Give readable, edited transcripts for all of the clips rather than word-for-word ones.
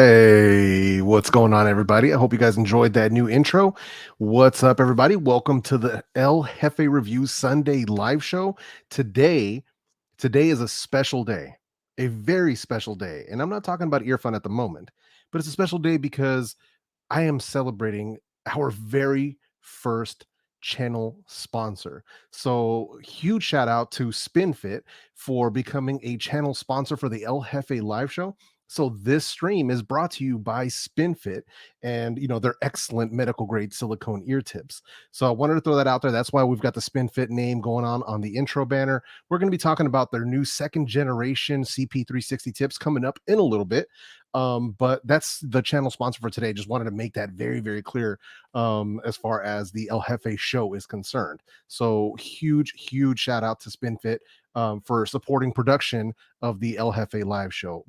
Hey, what's going on, everybody? I hope you guys enjoyed that new intro. What's up, everybody? Welcome to the El Jefe Reviews Sunday live show. Today, today is a special day, a very special day. And I'm not talking about EarFun at the moment, but it's a special day because I am celebrating our very first channel sponsor. So huge shout out to SpinFit for becoming a channel sponsor for the El Jefe live show. So this stream is brought to you by SpinFit and their excellent medical grade silicone ear tips. So I wanted to throw that out there. That's why we've got the SpinFit name going on the intro banner. We're going to be talking about their new second generation CP360 tips coming up in a little bit. But that's the channel sponsor for today. Just wanted to make that very, very clear as far as the El Jefe show is concerned. So huge shout out to SpinFit for supporting production of the El Jefe live show.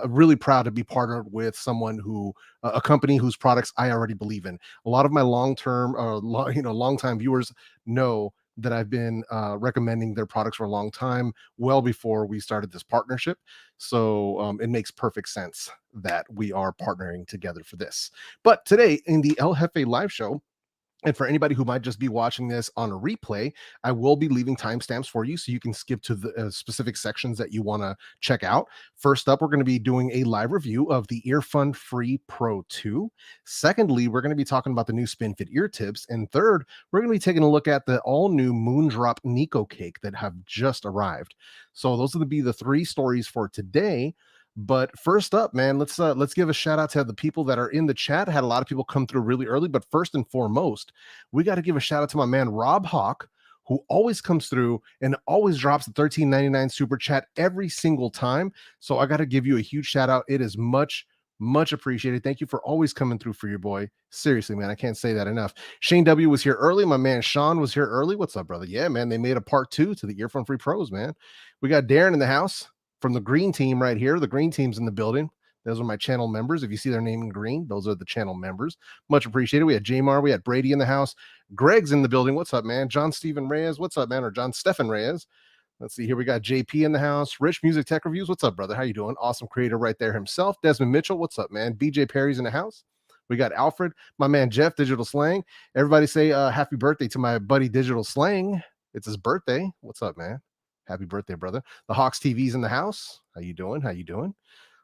Really proud to be partnered with someone who, a company whose products I already believe in. A lot of my long-term, long-time viewers know that I've been recommending their products for a long time, well before we started this partnership. So it makes perfect sense that we are partnering together for this. But today in the El Jefe live show, and for anybody who might just be watching this on a replay, I will be leaving timestamps for you so you can skip to the specific sections that you want to check out. First up, we're going to be doing a live review of the EarFun Free Pro 2. Secondly, we're going to be talking about the new SpinFit ear tips. And third, we're going to be taking a look at the all new MoonDrop Nekocake that have just arrived. So those are going to be the three stories for today. But first up, man, let's give a shout out to the people that are in the chat. Had a lot of people come through really early, but first and foremost, we got to give a shout out to my man Rob Hawk, who always comes through and always drops the $13.99 super chat every single time. So I got to give you a huge shout out. It is much appreciated. Thank you for always coming through for your boy. Seriously, man, I can't say that enough. Shane W was here early. My man Sean was here early. What's up, brother? Yeah, man, they made a part 2 to the EarFun Free Pros, man. We got Darren in the house from the green team right here. The green team's in the building. Those are my channel members. If you see their name in green, those are the channel members. Much appreciated. We had Jamar, we had Brady in the house. Greg's in the building. What's up, man? John Steven Reyes. What's up, man? Or John Stefan Reyes. Let's see here. We got JP in the house. Rich Music Tech Reviews. What's up, brother? How you doing? Awesome creator right there himself. Desmond Mitchell. What's up, man? BJ Perry's in the house. We got Alfred, my man Jeff, Digital Slang. Everybody say happy birthday to my buddy Digital Slang. It's his birthday. What's up, man? Happy birthday, brother. The Hawks TV's in the house. How you doing? How you doing?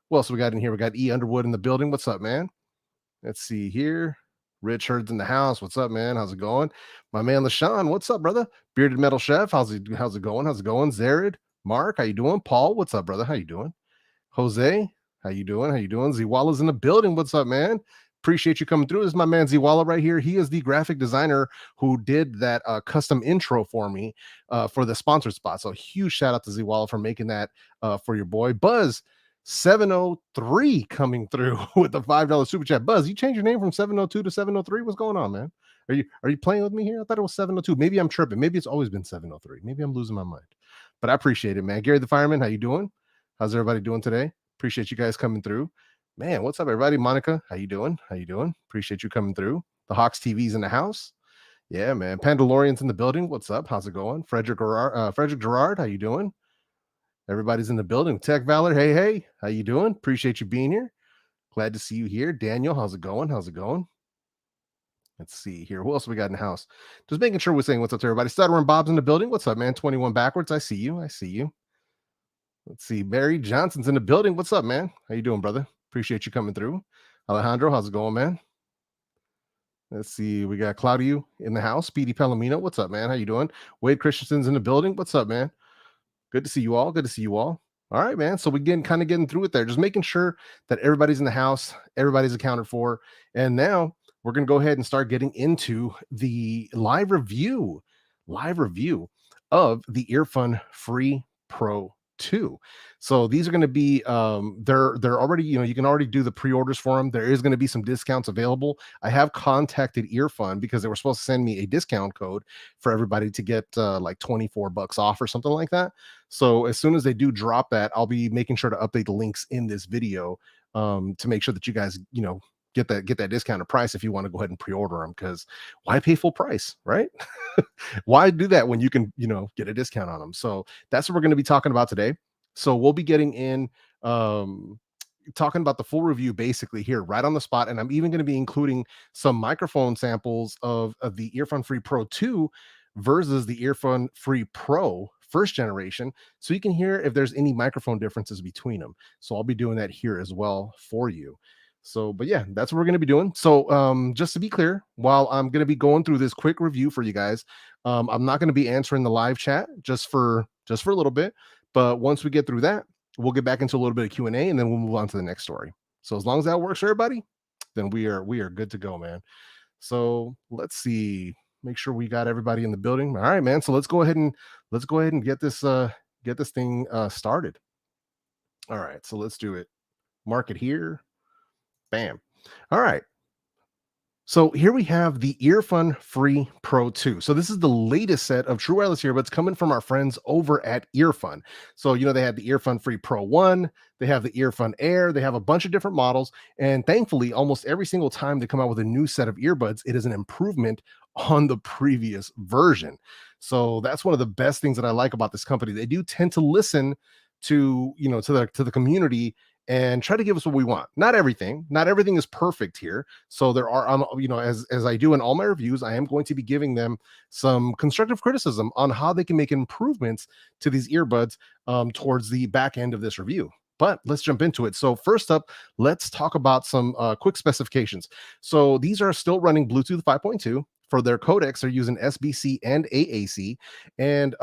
What else we got in here? We got E Underwood in the building. What's up, man? Let's see here. Rich Hurd's in the house. What's up, man? How's it going? My man LaShawn, what's up, brother? Bearded Metal Chef, how's it going? How's it going? Zared, Mark, how you doing? Paul, what's up, brother? How you doing? Jose, how you doing? How you doing? Ziwala's in the building. What's up, man? Appreciate you coming through. This is my man Ziwala right here. He is the graphic designer who did that custom intro for me for the sponsored spot. So huge shout out to Ziwala for making that for your boy. Buzz 703 coming through with the $5 super chat. Buzz, you changed your name from 702 to 703. What's going on, man? Are you playing with me here? I thought it was 702. Maybe I'm tripping. Maybe it's always been 703. Maybe I'm losing my mind. But I appreciate it, man. Gary the Fireman, how you doing? How's everybody doing today? Appreciate you guys coming through. Man, what's up, everybody? Monica, how you doing? How you doing? Appreciate you coming through. The Hawks TV's in the house. Yeah, man. Pandalorian's in the building. What's up? How's it going? Frederick Gerard, how you doing? Everybody's in the building. Tech Valor, hey, how you doing? Appreciate you being here. Glad to see you here. Daniel, how's it going? How's it going? Let's see here. Who else we got in the house? Just making sure we're saying what's up to everybody. Stutter and Bob's in the building. What's up, man? 21 backwards. I see you. Let's see. Barry Johnson's in the building. What's up, man? How you doing, brother? Appreciate you coming through. Alejandro, how's it going, man? Let's see. We got Claudio in the house. Speedy Palomino. What's up, man? How you doing? Wade Christensen's in the building. What's up, man? Good to see you all. Good to see you all. All right, man. So we're getting through it there. Just making sure that everybody's in the house. Everybody's accounted for. And now we're going to go ahead and start getting into the live review of the EarFun Free Pro 2. So these are going to be they're already, you can already do the pre-orders for them. There is going to be some discounts available. I have contacted EarFun because they were supposed to send me a discount code for everybody to get like $24 off or something like that. So as soon as they do drop that, I'll be making sure to update the links in this video to make sure that you guys get that discounted price if you want to go ahead and pre-order them, because why pay full price, right? Why do that when you can get a discount on them? So that's what we're going to be talking about today. So we'll be getting in talking about the full review basically here right on the spot, and I'm even going to be including some microphone samples of the EarFun Free Pro 2 versus the EarFun Free Pro first generation, so you can hear if there's any microphone differences between them. So I'll be doing that here as well for you. So, but yeah, that's what we're going to be doing. So, just to be clear, while I'm going to be going through this quick review for you guys, I'm not going to be answering the live chat just for a little bit. But once we get through that, we'll get back into a little bit of Q&A, and then we'll move on to the next story. So as long as that works for everybody, then we are good to go, man. So let's see, make sure we got everybody in the building. All right, man. So let's go ahead and get this thing started. All right, so let's do it. Mark it here. Bam. All right. So here we have the EarFun Free Pro 2. So this is the latest set of true wireless earbuds coming from our friends over at EarFun. So, they had the EarFun Free Pro 1, they have the EarFun Air, they have a bunch of different models. And thankfully, almost every single time they come out with a new set of earbuds, it is an improvement on the previous version. So that's one of the best things that I like about this company. They do tend to listen to, to the community and try to give us what we want. Not everything is perfect here. So there are, as I do in all my reviews, I am going to be giving them some constructive criticism on how they can make improvements to these earbuds towards the back end of this review. But let's jump into it. So first up, let's talk about some quick specifications. So these are still running Bluetooth 5.2. For their codecs, they're using SBC and AAC, and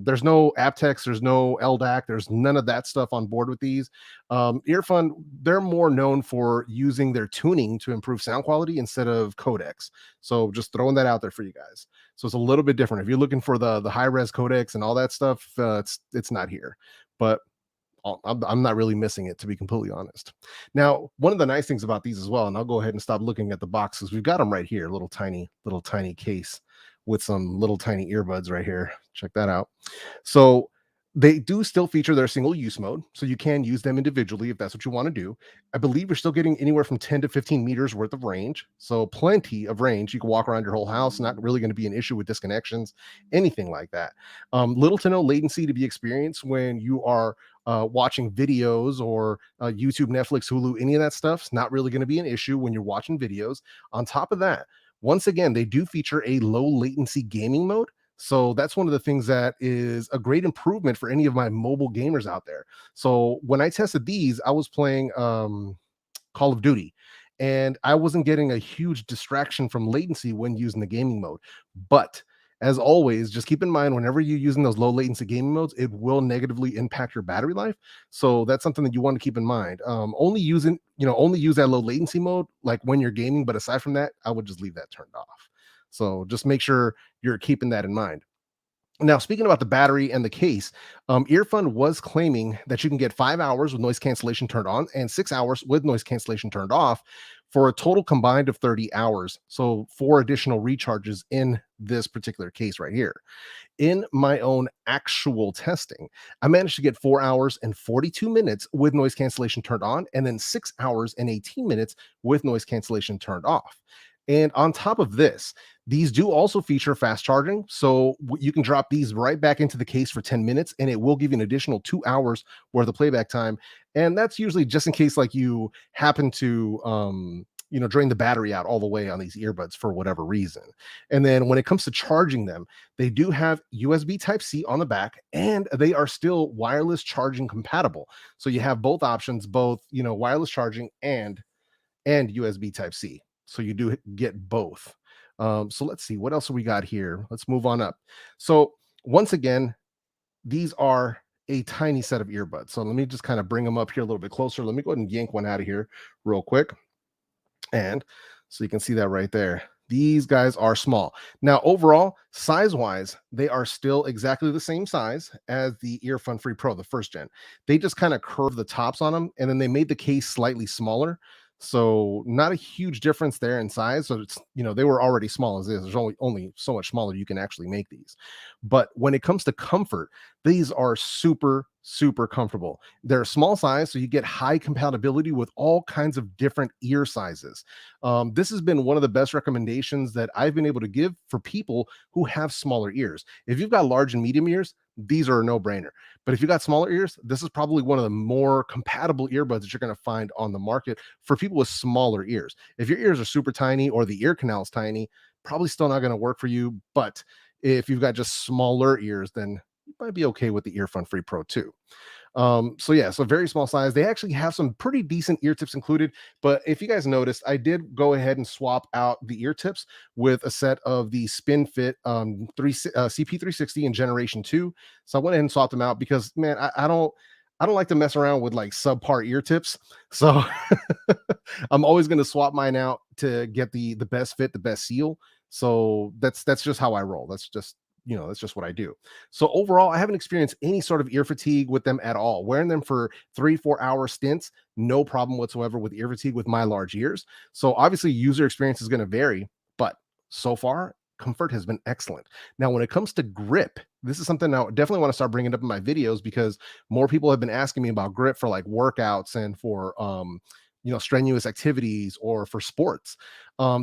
there's no aptX, there's no LDAC, there's none of that stuff on board with these. EarFun, they're more known for using their tuning to improve sound quality instead of codecs. So just throwing that out there for you guys. So it's a little bit different. If you're looking for the high-res codecs and all that stuff, it's not here. But I'm not really missing it, to be completely honest. Now, one of the nice things about these as well, and I'll go ahead and stop looking at the boxes. We've got them right here, little tiny case with some little tiny earbuds right here. Check that out. So they do still feature their single use mode, so you can use them individually if that's what you want to do. I believe you're still getting anywhere from 10 to 15 meters worth of range, so plenty of range. You can walk around your whole house, not really going to be an issue with disconnections, anything like that. Little to no latency to be experienced when you are watching videos or YouTube, Netflix, Hulu, any of that stuff's not really going to be an issue when you're watching videos. On top of that, once again, they do feature a low latency gaming mode. So that's one of the things that is a great improvement for any of my mobile gamers out there. So when I tested these, I was playing Call of Duty, and I wasn't getting a huge distraction from latency when using the gaming mode. But as always, just keep in mind, whenever you're using those low latency gaming modes, it will negatively impact your battery life. So that's something that you want to keep in mind. Only use that low latency mode like when you're gaming, but aside from that, I would just leave that turned off. So just make sure you're keeping that in mind. Now, speaking about the battery and the case, EarFun was claiming that you can get 5 hours with noise cancellation turned on and 6 hours with noise cancellation turned off for a total combined of 30 hours. So 4 additional recharges in this particular case right here. In my own actual testing, I managed to get 4 hours and 42 minutes with noise cancellation turned on, and then 6 hours and 18 minutes with noise cancellation turned off. And on top of this, these do also feature fast charging. So you can drop these right back into the case for 10 minutes, and it will give you an additional 2 hours worth of playback time. And that's usually just in case like you happen to, drain the battery out all the way on these earbuds for whatever reason. And then when it comes to charging them, they do have USB Type-C on the back, and they are still wireless charging compatible. So you have both options, both, wireless charging and USB Type-C. So you do get both. So let's see, what else we got here? Let's move on up. So once again, these are a tiny set of earbuds. So let me just kind of bring them up here a little bit closer. Let me go ahead and yank one out of here real quick. And so you can see that right there. These guys are small. Now, overall, size-wise, they are still exactly the same size as the EarFun Free Pro, the first gen. They just kind of curved the tops on them, and then they made the case slightly smaller. So not a huge difference there in size. So it's, they were already small as is. There's only so much smaller you can actually make these. But when it comes to comfort, these are super, super comfortable. They're small size, so you get high compatibility with all kinds of different ear sizes. This has been one of the best recommendations that I've been able to give for people who have smaller ears. If you've got large and medium ears, these are a no-brainer. But if you got smaller ears, this is probably one of the more compatible earbuds that you're going to find on the market for people with smaller ears. If your ears are super tiny or the ear canal is tiny, probably still not going to work for you. But if you've got just smaller ears, then you might be okay with the EarFun Free Pro 2. So yeah, so very small size. They actually have some pretty decent ear tips included, but if you guys noticed, I did go ahead and swap out the ear tips with a set of the SpinFit CP360 in generation 2. So I went ahead and swapped them out because, man, I don't like to mess around with like subpar ear tips. So I'm always going to swap mine out to get the best fit, the best seal. So that's just how I roll. That's just what I do. So overall, I haven't experienced any sort of ear fatigue with them at all. Wearing them for 3-4 hour stints, no problem whatsoever with ear fatigue with my large ears. So obviously, user experience is going to vary, but so far, comfort has been excellent. Now, when it comes to grip, this is something I definitely want to start bringing up in my videos because more people have been asking me about grip for like workouts and for strenuous activities or for sports.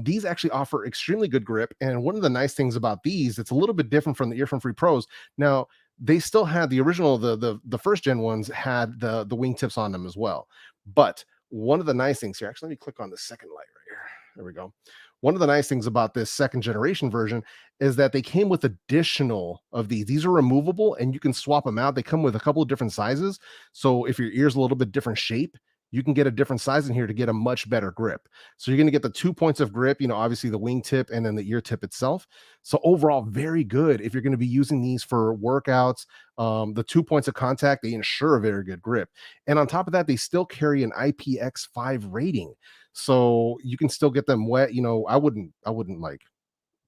These actually offer extremely good grip. And one of the nice things about these, it's a little bit different from the EarFun Free Pros. Now, they still had the original, the first gen ones had the wingtips on them as well. But one of the nice things here, actually, let me click on the second light right here. There we go. One of the nice things about this second generation version is that they came with additional of these. These are removable and you can swap them out. They come with a couple of different sizes. So if your ear's a little bit different shape, you can get a different size in here to get a much better grip. So you're going to get the 2 points of grip, obviously the wingtip and then the ear tip itself. So overall, very good if you're going to be using these for workouts. The 2 points of contact, they ensure a very good grip. And on top of that, they still carry an IPX5 rating. So you can still get them wet. I wouldn't like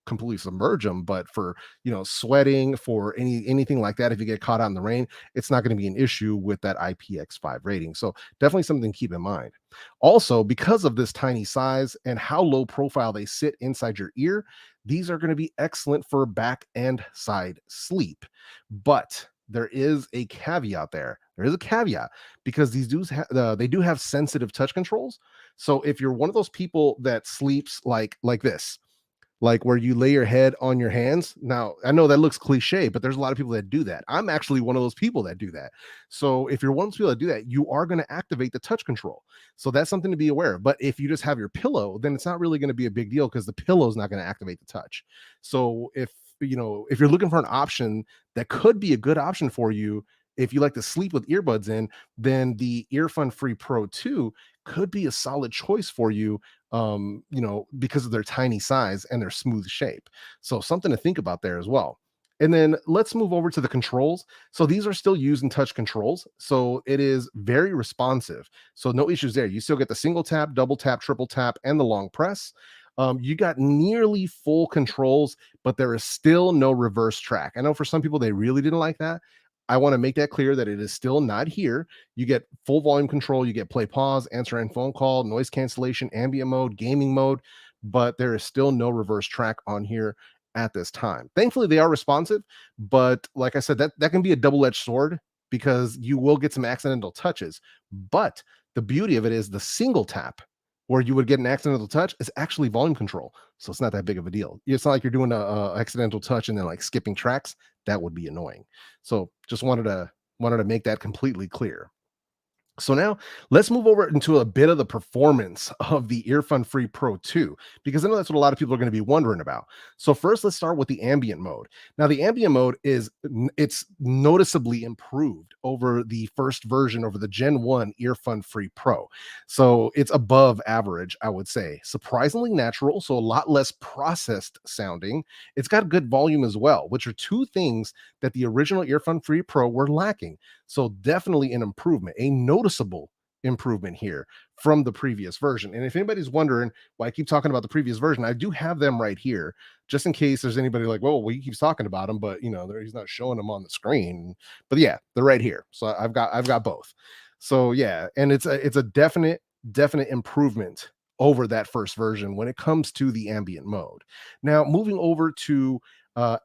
completely submerge them, but for sweating, for anything like that, if you get caught out in the rain, it's not going to be an issue with that IPX5 rating. So definitely something to keep in mind. Also, because of this tiny size and how low profile they sit inside your ear, these are going to be excellent for back and side sleep. But there is a caveat there. There is a caveat because these they do have sensitive touch controls. So if you're one of those people that sleeps like this, like where you lay your head on your hands. Now, I know that looks cliche, but there's a lot of people that do that. I'm actually one of those people that do that. So if you're one of those people that do that, you are going to activate the touch control. So that's something to be aware of. But if you just have your pillow, then it's not really going to be a big deal because the pillow is not going to activate the touch. So if you're looking for an option that could be a good option for you, if you like to sleep with earbuds in, then the EarFun Free Pro 2 could be a solid choice for you, because of their tiny size and their smooth shape. So something to think about there as well. And then let's move over to the controls. So these are still using touch controls. So it is very responsive. So no issues there. You still get the single tap, double tap, triple tap, and the long press. You got nearly full controls, but there is still no reverse track. I know for some people, they really didn't like that. I want to make that clear that it is still not here. You get full volume control, you get play, pause, answer and phone call, noise cancellation, ambient mode, gaming mode, but there is still no reverse track on here at this time. Thankfully, they are responsive, but like I said, that can be a double-edged sword because you will get some accidental touches. But the beauty of it is the single tap where you would get an accidental touch is actually volume control. So it's not that big of a deal. It's not like you're doing a accidental touch and then like skipping tracks. That would be annoying. So just wanted to make that completely clear. So now let's move over into a bit of the performance of the EarFun Free Pro 2, because I know that's what a lot of people are going to be wondering about. So first, let's start with the ambient mode. Now, the ambient mode it's noticeably improved over the first version, over the Gen 1 EarFun Free Pro. So it's above average, I would say. Surprisingly natural, so a lot less processed sounding. It's got good volume as well, which are two things that the original EarFun Free Pro were lacking. So definitely an improvement, a noticeable improvement here from the previous version. And if anybody's wondering why I keep talking about the previous version, I do have them right here, just in case there's anybody like, well, he keeps talking about them, but he's not showing them on the screen. But yeah, they're right here. So I've got both. So yeah, and it's a definite improvement over that first version when it comes to the ambient mode. Now, moving over to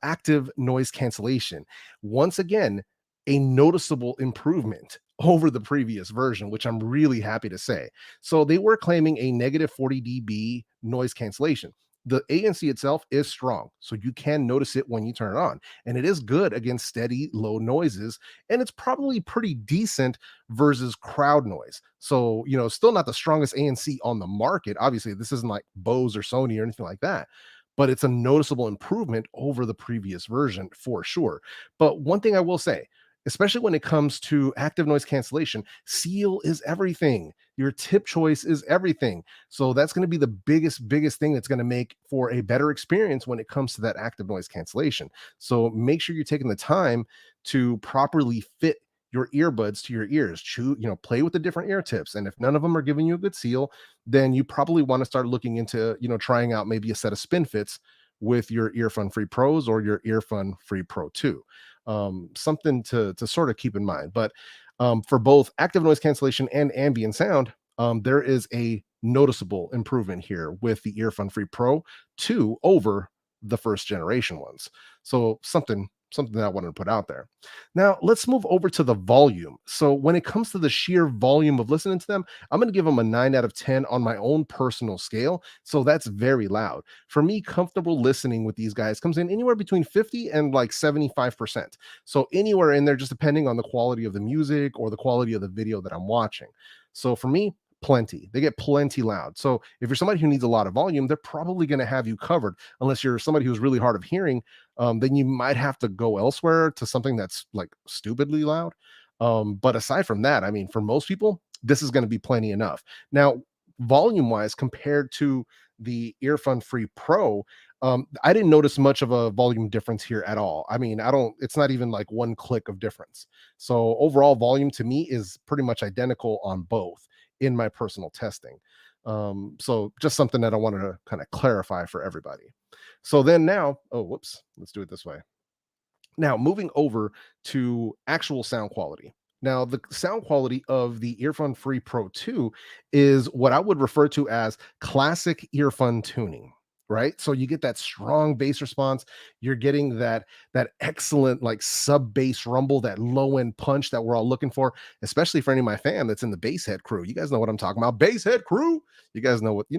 active noise cancellation. Once again, a noticeable improvement over the previous version, which I'm really happy to say. So they were claiming a negative 40 dB noise cancellation. The ANC itself is strong, so you can notice it when you turn it on, and it is good against steady low noises, and it's probably pretty decent versus crowd noise. So, still not the strongest ANC on the market. Obviously, this isn't like Bose or Sony or anything like that, but it's a noticeable improvement over the previous version for sure. But one thing I will say, especially when it comes to active noise cancellation, seal is everything. Your tip choice is everything. So that's going to be the biggest thing that's going to make for a better experience when it comes to that active noise cancellation. So make sure you're taking the time to properly fit your earbuds to your ears. Play with the different ear tips. And if none of them are giving you a good seal, then you probably want to start looking into, trying out maybe a set of SpinFits with your EarFun Free Pros or your EarFun Free Pro 2. Something to sort of keep in mind. But for both active noise cancellation and ambient sound, there is a noticeable improvement here with the EarFun Free Pro 2 over the first generation ones. So something that I wanted to put out there. Now, let's move over to the volume. So when it comes to the sheer volume of listening to them, I'm going to give them a 9 out of 10 on my own personal scale. So that's very loud. For me, comfortable listening with these guys comes in anywhere between 50 and like 75%. So anywhere in there, just depending on the quality of the music or the quality of the video that I'm watching. So for me, plenty. They get plenty loud. So if you're somebody who needs a lot of volume, they're probably going to have you covered. Unless you're somebody who's really hard of hearing, then you might have to go elsewhere to something that's like stupidly loud. But aside from that, I mean, for most people, this is going to be plenty enough. Now, volume wise, compared to the EarFun Free Pro, I didn't notice much of a volume difference here at all. I mean, it's not even like one click of difference. So overall volume to me is pretty much identical on both in my personal testing. So just something that I wanted to kind of clarify for everybody. So then now, let's do it this way. Now, moving over to actual sound quality. Now, the sound quality of the EarFun Free Pro 2 is what I would refer to as classic earphone tuning, right? So you get that strong bass response, you're getting that excellent like sub bass rumble, that low end punch that we're all looking for, especially for any of my fam that's in the bass head crew. You guys know what I'm talking about. Bass head crew. You guys know what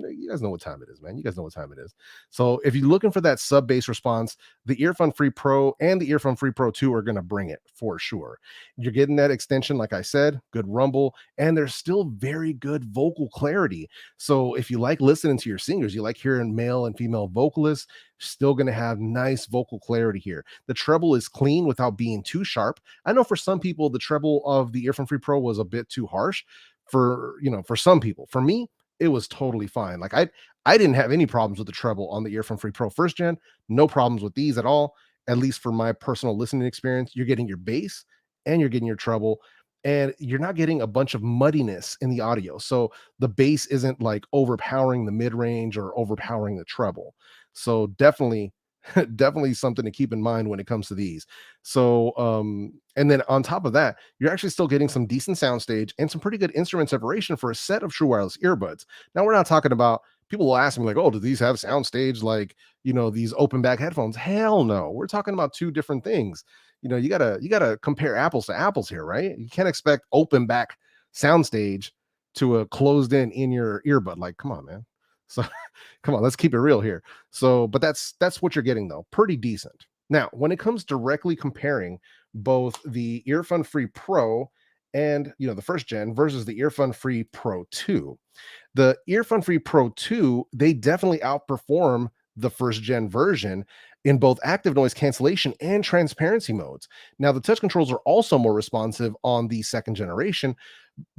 time it is, man. You guys know what time it is. So if you're looking for that sub bass response, the EarFun Free Pro and the EarFun Free Pro 2 are going to bring it for sure. You're getting that extension, like I said, good rumble, and there's still very good vocal clarity. So if you like listening to your singers, you like hearing male and female vocalists, still going to have nice vocal clarity here. The treble is clean without being too sharp. I know for some people, the treble of the EarFun Free Pro was a bit too harsh for some people. For me, it was totally fine. Like I didn't have any problems with the treble on the EarFun Free Pro first gen. No problems with these at all. At least for my personal listening experience, you're getting your bass and you're getting your treble, and you're not getting a bunch of muddiness in the audio. So the bass isn't like overpowering the mid range or overpowering the treble. So definitely, definitely something to keep in mind when it comes to these. So, and then on top of that, you're actually still getting some decent soundstage and some pretty good instrument separation for a set of true wireless earbuds. Now, we're not talking about, people will ask me like, oh, do these have soundstage like, these open back headphones? Hell no. We're talking about two different things. You gotta compare apples to apples here, right? You can't expect open back soundstage to a closed in your earbud. Like, come on, man. So come on, let's keep it real here. So, but that's what you're getting though, pretty decent. Now, when it comes directly comparing both the EarFun Free Pro and the first gen versus the EarFun Free Pro 2, the EarFun Free Pro 2, they definitely outperform the first gen version in both active noise cancellation and transparency modes. Now, the touch controls are also more responsive on the second generation,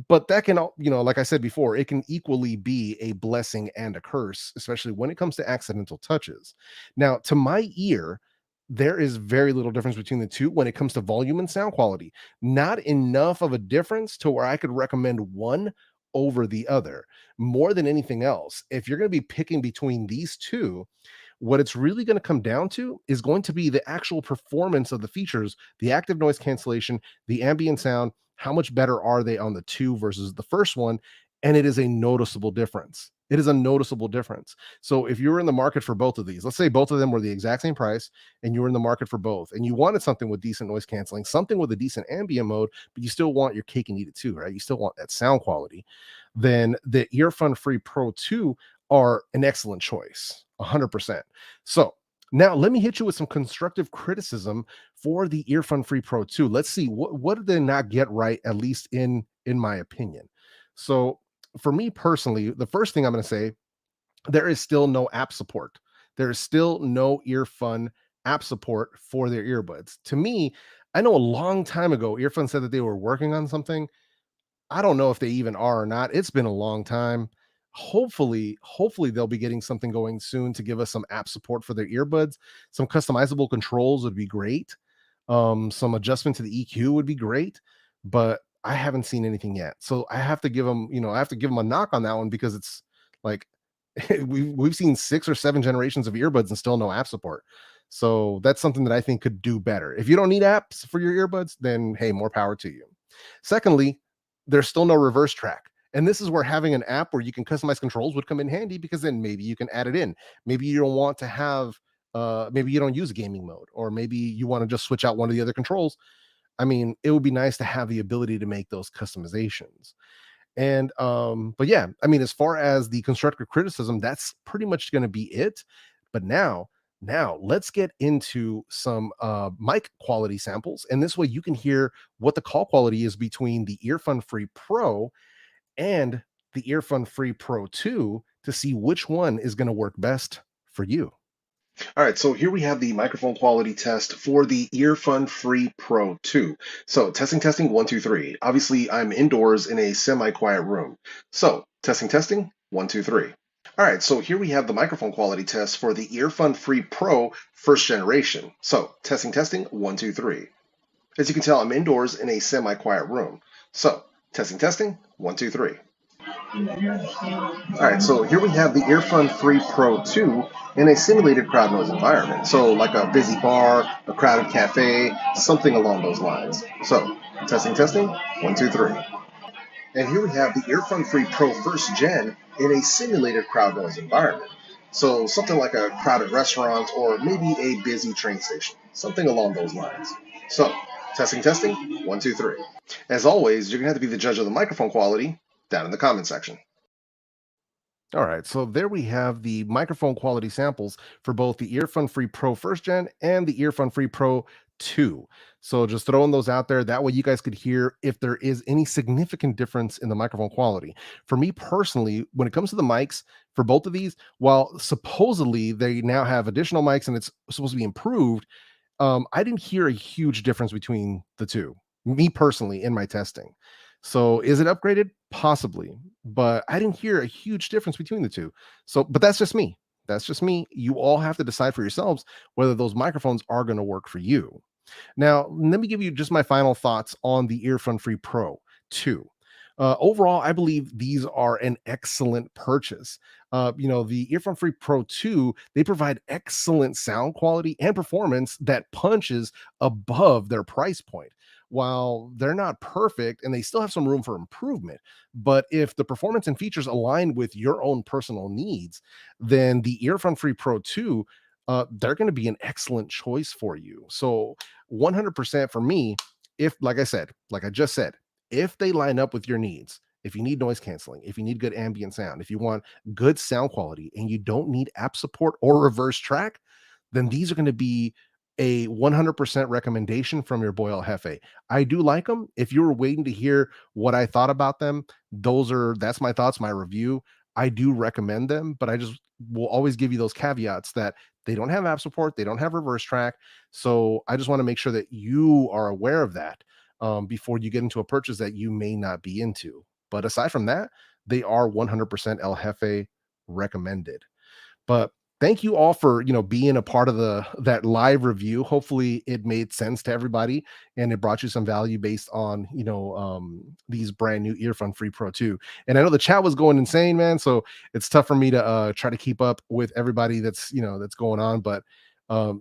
but that can, like I said before, it can equally be a blessing and a curse, especially when it comes to accidental touches. Now, to my ear, there is very little difference between the two when it comes to volume and sound quality. Not enough of a difference to where I could recommend one over the other. More than anything else, if you're going to be picking between these two, what it's really going to come down to is going to be the actual performance of the features, the active noise cancellation, the ambient sound. How much better are they on the two versus the first one? and it is a noticeable difference. It is a noticeable difference. So if you're in the market for both of these, let's say both of them were the exact same price and you were in the market for both and you wanted something with decent noise canceling, something with a decent ambient mode, but you still want your cake and eat it too, right? You still want that sound quality, then the EarFun Free Pro 2 are an excellent choice, 100%. So now let me hit you with some constructive criticism for the EarFun Free Pro 2. Let's see what did they not get right, at least in my opinion. So for me personally, the first thing I'm going to say, there is still no app support. There is still no EarFun app support for their earbuds. To me, I know a long time ago, EarFun said that they were working on something. I don't know if they even are or not. It's been a long time. Hopefully they'll be getting something going soon to give us some app support for their earbuds. Some customizable controls would be great. Some adjustment to the EQ would be great, but I haven't seen anything yet. So I have to give them, I have to give them a knock on that one because it's like we've seen 6 or 7 generations of earbuds and still no app support. So that's something that I think could do better. If you don't need apps for your earbuds, then hey, more power to you. Secondly, there's still no reverse track. And this is where having an app where you can customize controls would come in handy because then maybe you can add it in. Maybe you don't want to have maybe you don't use gaming mode, or maybe you want to just switch out one of the other controls. I mean, it would be nice to have the ability to make those customizations. And but yeah, I mean, as far as the constructive criticism, that's pretty much going to be it. But now let's get into some mic quality samples, and this way you can hear what the call quality is between the EarFun Free Pro and the EarFun Free Pro 2 to see which one is going to work best for you. All right, so here we have the microphone quality test for the EarFun Free Pro 2. So testing, 1, 2, 3. Obviously, I'm indoors in a semi-quiet room. So testing, 1, 2, 3. All right, so here we have the microphone quality test for the EarFun Free Pro first generation. So testing, 1, 2, 3. As you can tell, I'm indoors in a semi-quiet room. So testing, 1, 2, 3. All right, so here we have the EarFun Free Pro 2 in a simulated crowd noise environment. So like a busy bar, a crowded cafe, something along those lines. So testing, 1, 2, 3. And here we have the EarFun Free Pro first gen in a simulated crowd noise environment. So something like a crowded restaurant or maybe a busy train station, something along those lines. So testing, 1, 2, 3. As always, you're gonna have to be the judge of the microphone quality down in the comment section. All right, so there we have the microphone quality samples for both the EarFun Free Pro first gen and the EarFun Free Pro 2. So just throwing those out there. That way you guys could hear if there is any significant difference in the microphone quality. For me personally, when it comes to the mics for both of these, while supposedly they now have additional mics and it's supposed to be improved, I didn't hear a huge difference between the two, me personally, in my testing. So is it upgraded? Possibly, but I didn't hear a huge difference between the two. So, but that's just me. That's just me. You all have to decide for yourselves whether those microphones are going to work for you. Now, let me give you just my final thoughts on the EarFun Free Pro 2. Overall, I believe these are an excellent purchase. The EarFun Free Pro 2, they provide excellent sound quality and performance that punches above their price point. While they're not perfect and they still have some room for improvement, but if the performance and features align with your own personal needs, then the EarFun Free Pro 2, they're going to be an excellent choice for you. So 100% for me, if, like I said, like I just said, if they line up with your needs, if you need noise canceling, if you need good ambient sound, if you want good sound quality and you don't need app support or reverse track, then these are going to be a 100% recommendation from your boy El Jefe. I do like them. If you were waiting to hear what I thought about them, that's my thoughts, my review. I do recommend them, but I just will always give you those caveats that they don't have app support, they don't have reverse track. So I just want to make sure that you are aware of that before you get into a purchase that you may not be into. But aside from that, they are 100% El Jefe recommended. But thank you all for being a part of that live review. Hopefully it made sense to everybody and it brought you some value based on these brand new EarFun Free Pro 2. And I know the chat was going insane, man, so it's tough for me to try to keep up with everybody that's going on, but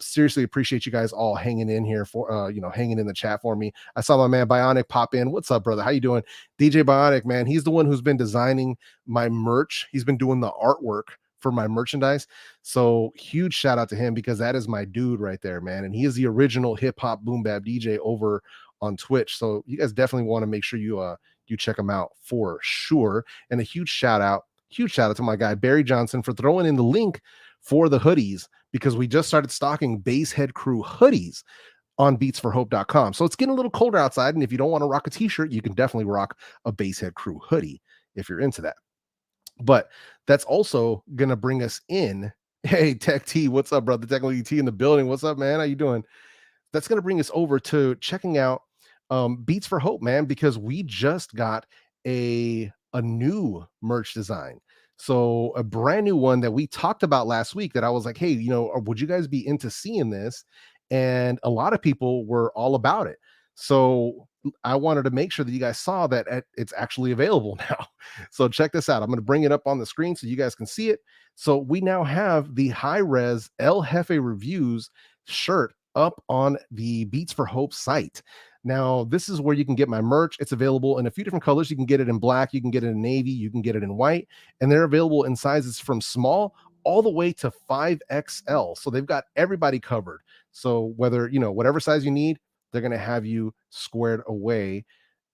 Seriously appreciate you guys all hanging in here for hanging in the chat for me. I saw my man Bionic pop in. What's up, brother? How you doing? DJ Bionic, man, he's the one who's been designing my merch. He's been doing the artwork for my merchandise. So huge shout out to him, because that is my dude right there, man. And he is the original hip hop boom bap DJ over on Twitch. So you guys definitely want to make sure you check him out for sure. And a huge shout out to my guy Barry Johnson for throwing in the link for the hoodies, because we just started stocking Basehead Crew hoodies on beatsforhope.com. So it's getting a little colder outside, and if you don't want to rock a t-shirt, you can definitely rock a Basehead Crew hoodie if you're into that. But that's also going to bring us in. Hey, Tech T, what's up, brother? Technically T in the building. What's up, man? How you doing? That's going to bring us over to checking out Beats for Hope, man, because we just got a new merch design. So a brand new one that we talked about last week, that I was like, hey, would you guys be into seeing this? And a lot of people were all about it. So I wanted to make sure that you guys saw that it's actually available now. So check this out. I'm going to bring it up on the screen so you guys can see it. So we now have the high res El Jefe Reviews shirt up on the Beats for Hope site. Now, this is where you can get my merch. It's available in a few different colors. You can get it in black, you can get it in navy, you can get it in white, and they're available in sizes from small all the way to 5XL. So they've got everybody covered. So whether, whatever size you need, they're going to have you squared away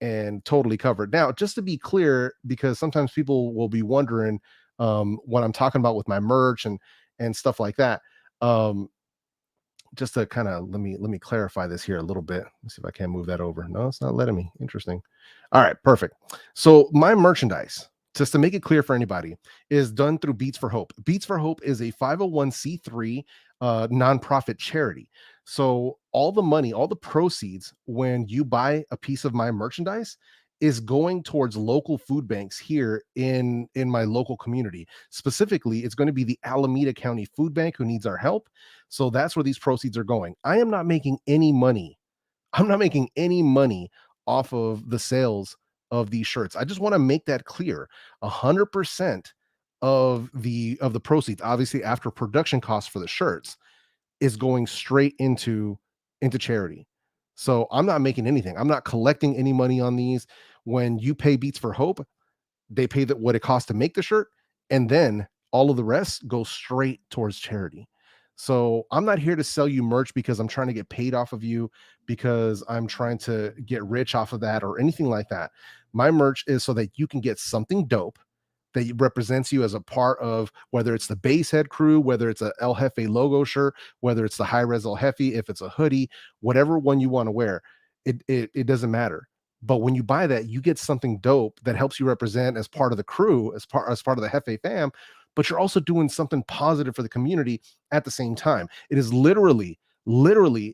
and totally covered. Now, just to be clear, because sometimes people will be wondering what I'm talking about with my merch and stuff like that. Just to kind of let me clarify this here a little bit. Let's see if I can move that over. No, it's not letting me. Interesting. All right, perfect. So my merchandise, just to make it clear for anybody, is done through Beats for Hope. Beats for Hope is a 501c3 nonprofit charity. So all the money, all the proceeds when you buy a piece of my merchandise is going towards local food banks here in my local community. Specifically, it's going to be the Alameda County Food Bank, who needs our help. So that's where these proceeds are going. I am not making any money. I'm not making any money off of the sales of these shirts. I just want to make that clear. 100% of the proceeds, obviously after production costs for the shirts, is going straight into charity. So I'm not making anything. I'm not collecting any money on these. When you pay Beats for Hope, they pay what it costs to make the shirt, and then all of the rest goes straight towards charity. So I'm not here to sell you merch because I'm trying to get paid off of you, because I'm trying to get rich off of that or anything like that. My merch is so that you can get something dope that represents you as a part of, whether it's the Basehead Crew, whether it's a El Jefe logo shirt, whether it's the high res El Jefe, if it's a hoodie, whatever one you want to wear, it doesn't matter. But when you buy that, you get something dope that helps you represent as part of the crew, as part of the Jefe fam, but you're also doing something positive for the community at the same time. It is literally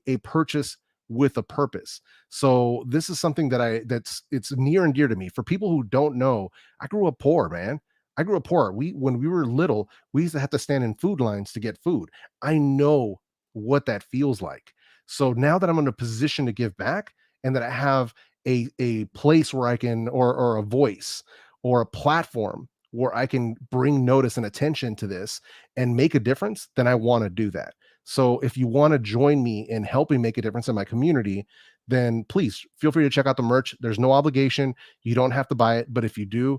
a purchase with a purpose. So this is something that it's near and dear to me. For people who don't know, I grew up poor, man. I grew up poor. When we were little, we used to have to stand in food lines to get food. I know what that feels like. So now that I'm in a position to give back, and that I have a place where I can, or a voice or a platform where I can bring notice and attention to this and make a difference, then I want to do that. So if you want to join me in helping make a difference in my community, then please feel free to check out the merch. There's no obligation. You don't have to buy it, but if you do,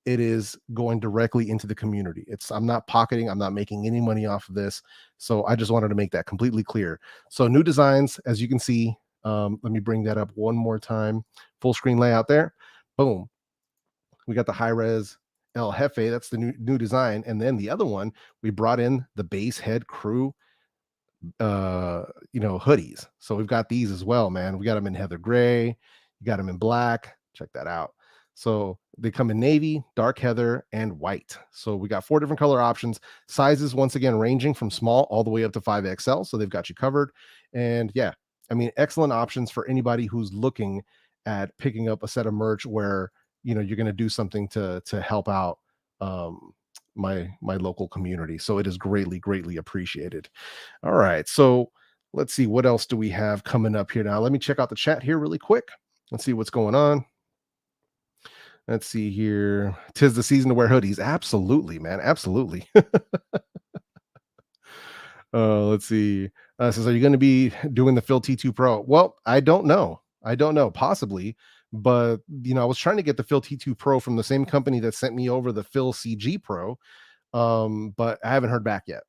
it is going directly into the community. I'm not pocketing, I'm not making any money off of this. So I just wanted to make that completely clear. So new designs, as you can see, let me bring that up one more time. Full screen layout there. Boom. We got the high res El Jefe. That's the new design. And then the other one, we brought in the Basehead Crew hoodies. So we've got these as well, man. We got them in heather gray, you got them in black. Check that out. So they come in navy, dark heather, and white. So we got 4 different color options. Sizes, once again, ranging from small all the way up to 5XL. So they've got you covered. And yeah, I mean, excellent options for anybody who's looking at picking up a set of merch where you're going to do something to help out my local community. So it is greatly appreciated. All right, so let's see, what else do we have coming up here now? Let me check out the chat here really quick. Let's see what's going on. Let's see here. 'Tis the season to wear hoodies. Absolutely, man. Absolutely. Let's see. Says, are you going to be doing the Phil T2 Pro? Well, I don't know. I don't know. Possibly, but I was trying to get the Phil T2 Pro from the same company that sent me over the Phil CG Pro, but I haven't heard back yet.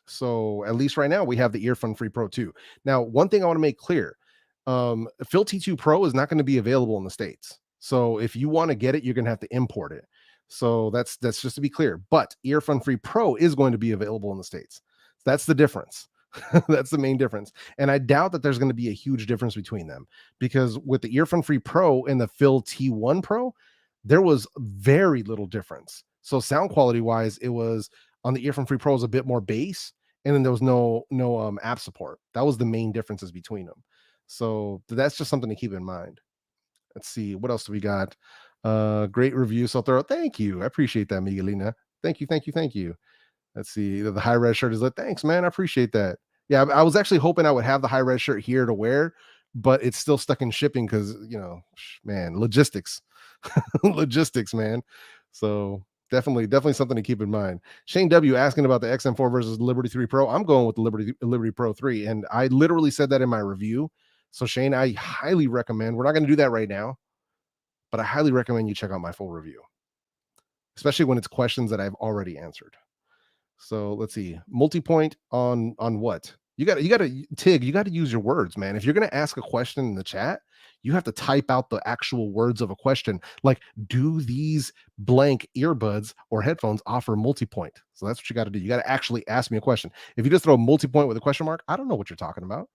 So at least right now we have the EarFun Free Pro 2. Now, one thing I want to make clear, Phil T2 Pro is not going to be available in the States. So if you want to get it, you're going to have to import it. So that's just to be clear. But EarFun Free Pro is going to be available in the States. That's the difference. That's the main difference. And I doubt that there's going to be a huge difference between them, because with the EarFun Free Pro and the Phil T1 Pro, there was very little difference. So sound quality wise, it was on the EarFun Free Pro was a bit more bass, and then there was no app support. That was the main differences between them. So that's just something to keep in mind. Let's see what else do we got. Great review, so thorough. Thank you. I appreciate that, Miguelina. Thank you, thank you, thank you. Let's see. The high res shirt is like, thanks, man. I appreciate that. Yeah, I was actually hoping I would have the high res shirt here to wear, but it's still stuck in shipping because man, logistics, logistics, man. So definitely something to keep in mind. Shane W asking about the XM4 versus Liberty 3 Pro. I'm going with the Liberty Pro 3, and I literally said that in my review. So Shane, I highly recommend. We're not going to do that right now, but I highly recommend you check out my full review, especially when it's questions that I've already answered. So let's see. Multi-point on what? You got to Tig, you got to use your words, man. If you're going to ask a question in the chat, you have to type out the actual words of a question. Like, do these blank earbuds or headphones offer multi-point? So that's what you got to do. You got to actually ask me a question. If you just throw multi-point with a question mark, I don't know what you're talking about.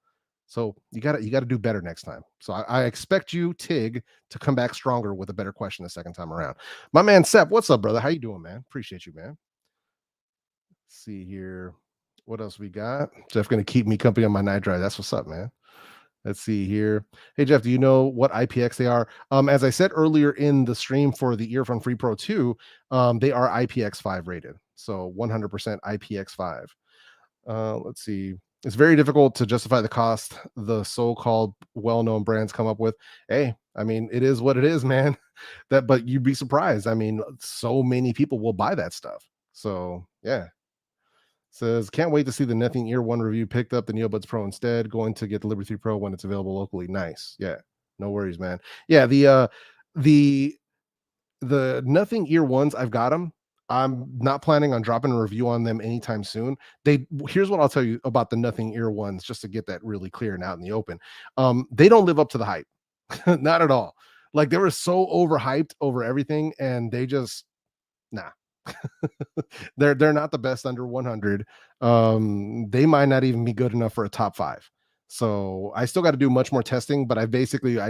So you got to do better next time. So I expect you, Tig, to come back stronger with a better question the second time around. My man Sep, what's up, brother? How you doing, man? Appreciate you, man. See here. What else we got? Jeff gonna keep me company on my night drive. That's what's up, man. Let's see here. Hey Jeff, do you know what IPX they are? As I said earlier in the stream for the EarFun Free Pro 2, they are IPX5 rated. So 100% IPX5. Let's see. It's very difficult to justify the cost the so-called well-known brands come up with. Hey, I mean, it is what it is, man. But you'd be surprised. I mean, so many people will buy that stuff. So yeah. Says, can't wait to see the Nothing Ear One review. Picked up the Neobuds Pro instead. Going to get the Liberty 3 Pro when it's available locally. Nice. Yeah. No worries, man. Yeah, the Nothing Ear Ones, I've got them. I'm not planning on dropping a review on them anytime soon. Here's what I'll tell you about the Nothing Ear Ones, just to get that really clear and out in the open. They don't live up to the hype. Not at all. Like, they were so overhyped over everything, and they just nah. They're not the best under 100. They might not even be good enough for a top 5. So I still got to do much more testing, but I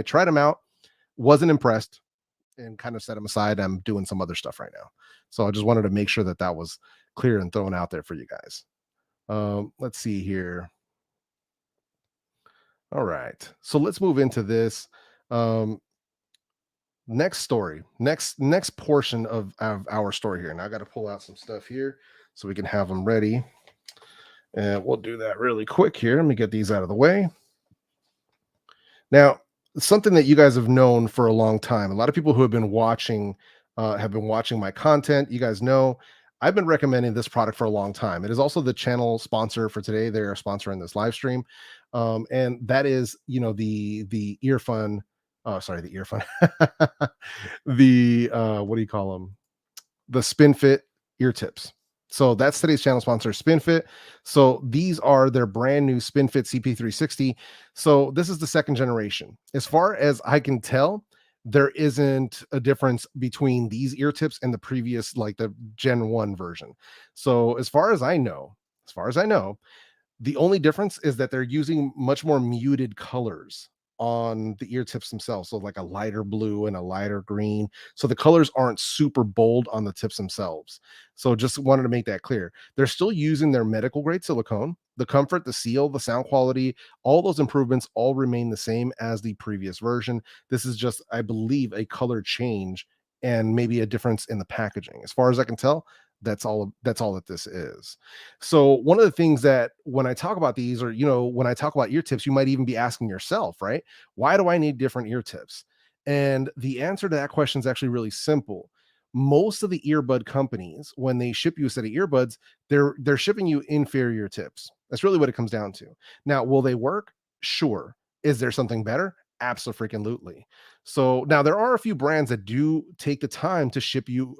tried them out, wasn't impressed, and kind of set them aside. I'm doing some other stuff right now. So I just wanted to make sure that was clear and thrown out there for you guys. Let's see here. All right. So let's move into this. Next story, next portion of our story here. And I got to pull out some stuff here so we can have them ready. And we'll do that really quick here. Let me get these out of the way. Now, something that you guys have known for a long time, a lot of people who have been watching my content, you guys know I've been recommending this product for a long time. It is also the channel sponsor for today. They are sponsoring this live stream. And that is, the EarFun. Oh, sorry, the EarFun. The what do you call them? The SpinFit ear tips. So that's today's channel sponsor, SpinFit. So these are their brand new SpinFit CP360. So this is the second generation. As far as I can tell, there isn't a difference between these ear tips and the previous, like the Gen 1 version. So as far as I know, the only difference is that they're using much more muted colors on the ear tips themselves. So like a lighter blue and a lighter green. So the colors aren't super bold on the tips themselves. So just wanted to make that clear. They're still using their medical grade silicone. The comfort, the seal, the sound quality, all those improvements all remain the same as the previous version. This is just, I believe, a color change and maybe a difference in the packaging. As far as I can tell, that's all that this is. So one of the things that when I talk about these, or when I talk about ear tips, you might even be asking yourself, right? Why do I need different ear tips? And the answer to that question is actually really simple. most of the earbud companies, when they ship you a set of earbuds, they're shipping you inferior tips. That's really what it comes down to. Now, will they work? Sure. Is there something better? Absolutely. So now there are a few brands that do take the time to ship you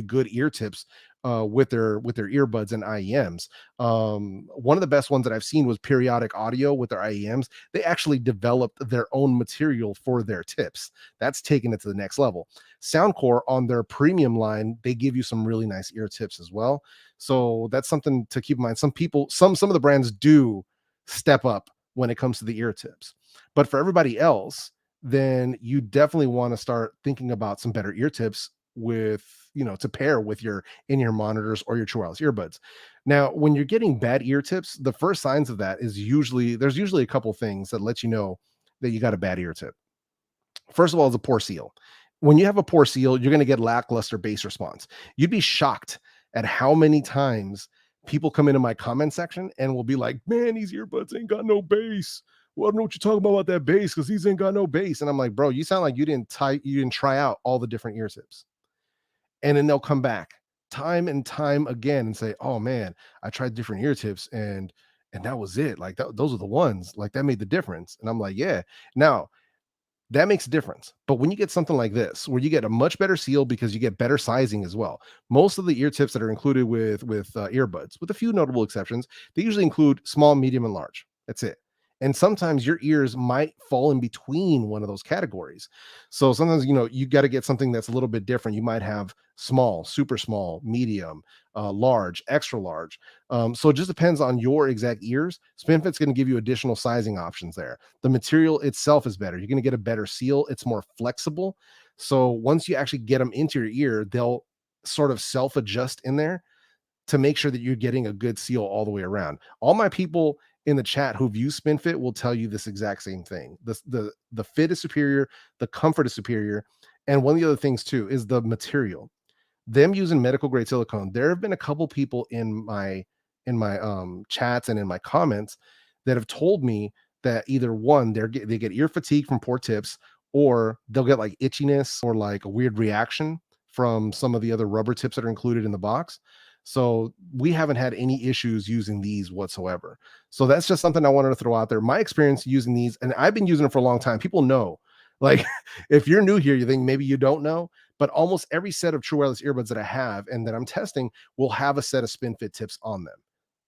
good ear tips with their earbuds and IEMs. One of the best ones that I've seen was Periodic Audio with their IEMs. They actually developed their own material for their tips. That's taken it to the next level. Soundcore on their premium line, they give you some really nice ear tips as well. So that's something to keep in mind. Some people, some of the brands do step up when it comes to the ear tips. But for everybody else, then you definitely want to start thinking about some better ear tips with, to pair with your in-ear monitors or your true wireless earbuds. Now, when you're getting bad ear tips, the first signs of that is there's usually a couple things that let you know that you got a bad ear tip. First of all, is a poor seal. When you have a poor seal, you're going to get lackluster bass response. You'd be shocked at how many times people come into my comment section and will be like, "Man, these earbuds ain't got no bass. Well, I don't know what you're talking about that bass because these ain't got no bass." And I'm like, "Bro, you sound like you didn't try out all the different ear tips." And then they'll come back time and time again and say, "Oh man, I tried different ear tips and that was it. Like those are the ones. Like that made the difference." And I'm like, "Yeah." Now that makes a difference. But when you get something like this, where you get a much better seal because you get better sizing as well. Most of the ear tips that are included with earbuds, with a few notable exceptions, they usually include small, medium, and large. That's it. And sometimes your ears might fall in between one of those categories. So sometimes you got to get something that's a little bit different. You might have small, super small, medium, large, extra large. So it just depends on your exact ears. SpinFit's going to give you additional sizing options there. The material itself is better. You're going to get a better seal. It's more flexible. So once you actually get them into your ear, they'll sort of self adjust in there to make sure that you're getting a good seal all the way around. All my people in the chat who've used SpinFit will tell you this exact same thing. The fit is superior, the comfort is superior, and one of the other things too is the material. Them using medical grade silicone. There have been a couple people in my chats and in my comments that have told me that either one they get ear fatigue from poor tips, or they'll get like itchiness or like a weird reaction from some of the other rubber tips that are included in the box. So we haven't had any issues using these whatsoever. So that's just something I wanted to throw out there. My experience using these, and I've been using them for a long time. People know, like, if you're new here, you think maybe you don't know, but almost every set of true wireless earbuds that I have and that I'm testing will have a set of SpinFit tips on them.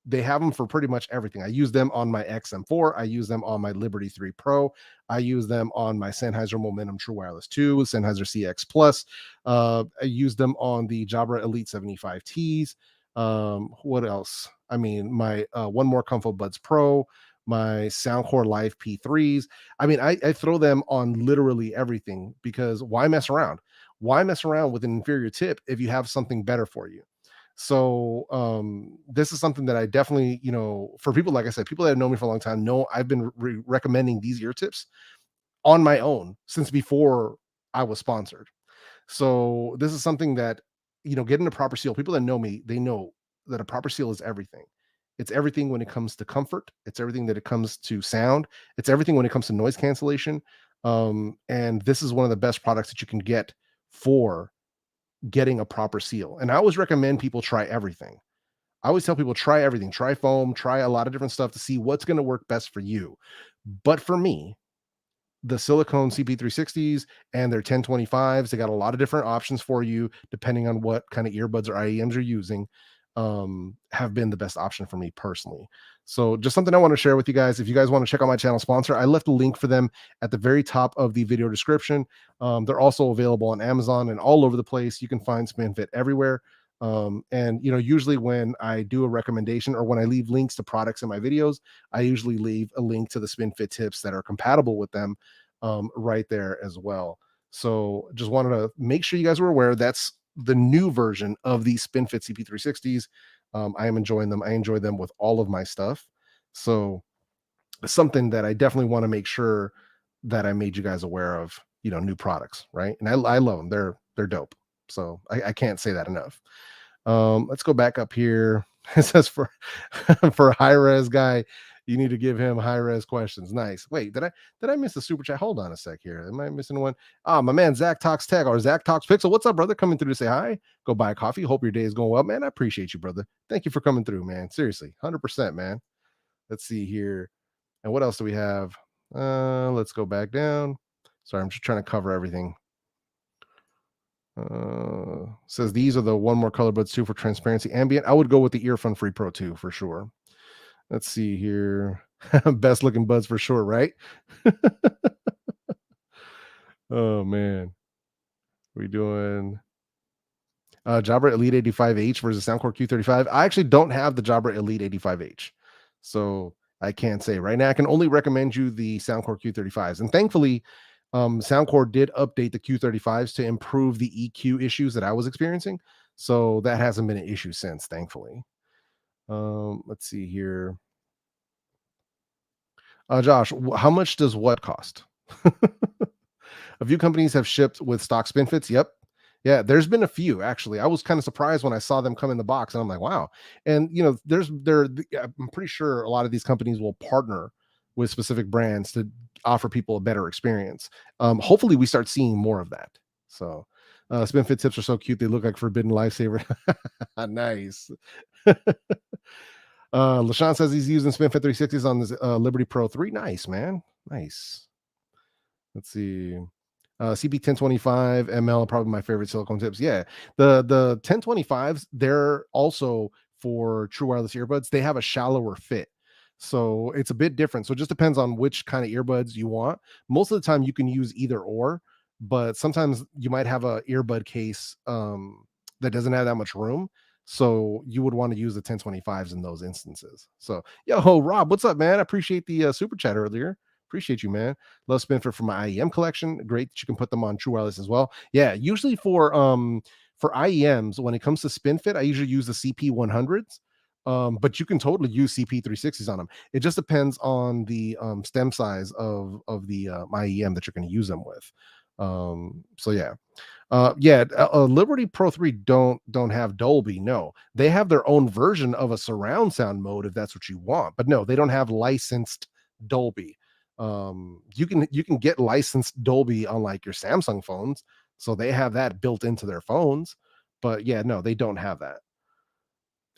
They have them for pretty much everything. I use them on my XM4. I use them on my Liberty 3 Pro. I use them on my Sennheiser Momentum True Wireless 2, Sennheiser CX Plus. I use them on the Jabra Elite 75Ts. What else? I mean, my One More Comfort Buds Pro, my Soundcore Live P3s. I mean, I throw them on literally everything because why mess around? Why mess around with an inferior tip if you have something better for you? So this is something that I definitely, for people, like I said, people that have known me for a long time know I've been recommending these ear tips on my own since before I was sponsored. So this is something that, getting a proper seal, people that know me, they know that a proper seal is everything. It's everything when it comes to comfort. It's everything that it comes to sound. It's everything when it comes to noise cancellation. And this is one of the best products that you can get for getting a proper seal. And I always recommend people try everything. I always tell people try everything, try foam, try a lot of different stuff to see what's going to work best for you. But for me, the silicone CP360s and their 1025s, they got a lot of different options for you depending on what kind of earbuds or IEMs you're using. Have been the best option for me personally. So just something I want to share with you guys. If you guys want to check out my channel sponsor, I left a link for them at the very top of the video description. They're also available on Amazon and all over the place. You can find SpinFit everywhere. And usually when I do a recommendation or when I leave links to products in my videos, I usually leave a link to the SpinFit tips that are compatible with them right there as well. So just wanted to make sure you guys were aware that's the new version of the SpinFit CP360s. I am enjoying them. I enjoy them with all of my stuff. So something that I definitely want to make sure that I made you guys aware of, new products, right? And I love them. They're dope. So I can't say that enough. Let's go back up here. It says for for high res guy, You need to give him high res questions. Nice. Wait, did I miss a super chat? Hold on a sec here. Am I missing one? My man Zach Talks Tech or Zach Talks Pixel. What's up, brother? Coming through to say hi. Go buy a coffee. Hope your day is going well, man. I appreciate you, brother. Thank you for coming through, man. Seriously, 100%, man. Let's see here. And what else do we have? Let's go back down. Sorry, I'm just trying to cover everything. Says these are the one more color buds too for transparency. Ambient. I would go with the EarFun Free Pro 2 for sure. Let's see here. Best looking buds for sure, right? Oh man. We doing Jabra Elite 85H versus Soundcore Q35. I actually don't have the Jabra Elite 85H. So I can't say right now. I can only recommend you the Soundcore Q35s. And thankfully, Soundcore did update the Q35s to improve the EQ issues that I was experiencing. So that hasn't been an issue since, thankfully. Let's see here. Josh, how much does what cost? A few companies have shipped with stock SpinFits. Yep. Yeah, there's been a few actually. I was kind of surprised when I saw them come in the box, and I'm like, wow. And you know, I'm pretty sure a lot of these companies will partner with specific brands to offer people a better experience. Hopefully, we start seeing more of that. So, SpinFit tips are so cute; they look like forbidden lifesaver. Nice. LaShawn says he's using SpinFit 360s on this Liberty Pro 3. Nice, man. Nice. Let's see. CP 1025 ml, probably my favorite silicone tips. Yeah, the 1025s, they're also for true wireless earbuds. They have a shallower fit, so it's a bit different. So it just depends on which kind of earbuds you want. Most of the time, you can use either or, but sometimes you might have a earbud case that doesn't have that much room. So you would want to use the 1025s in those instances. So, yo, Rob, what's up, man? I appreciate the super chat earlier. Appreciate you, man. Love SpinFit for my IEM collection. Great that you can put them on True Wireless as well. Yeah, usually for IEMs, when it comes to SpinFit, I usually use the CP100s. But you can totally use CP360s on them. It just depends on the stem size of the IEM that you're going to use them with. So yeah. Liberty Pro 3 don't have Dolby. No, they have their own version of a surround sound mode if that's what you want. But no, they don't have licensed Dolby. You can get licensed Dolby on like your Samsung phones, so they have that built into their phones. But yeah, no, they don't have that.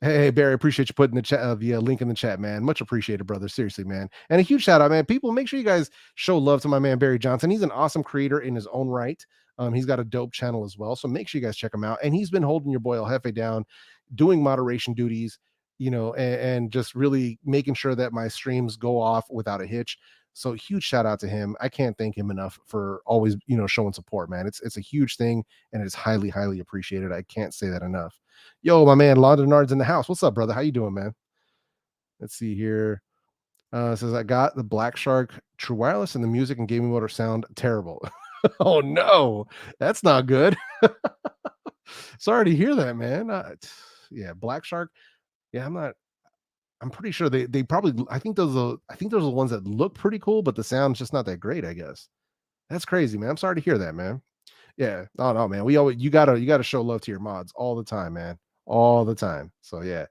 Hey, Barry, appreciate you putting the chat, the link in the chat, man. Much appreciated, brother. Seriously, man. And a huge shout out, man. People, make sure you guys show love to my man Barry Johnson. He's an awesome creator in his own right. He's got a dope channel as well, so make sure you guys check him out. And he's been holding your boy El Jefe down, doing moderation duties, you know, and just really making sure that my streams go off without a hitch. So huge shout out to him. I can't thank him enough for always, you know, showing support, man. It's a huge thing, and it's highly, highly appreciated. I can't say that enough. Yo, my man Laundernard's in the house. What's up, brother? How you doing, man? Let's see here. Says I got the Black Shark True Wireless, and the music and gaming motor sound terrible. Oh no, that's not good. Sorry to hear that, man. Yeah, Black Shark. Yeah, I'm pretty sure they probably. I think those are the ones that look pretty cool, but the sound's just not that great. I guess that's crazy, man. I'm sorry to hear that, man. Yeah. Oh no, man. You gotta show love to your mods all the time, man. All the time. So yeah,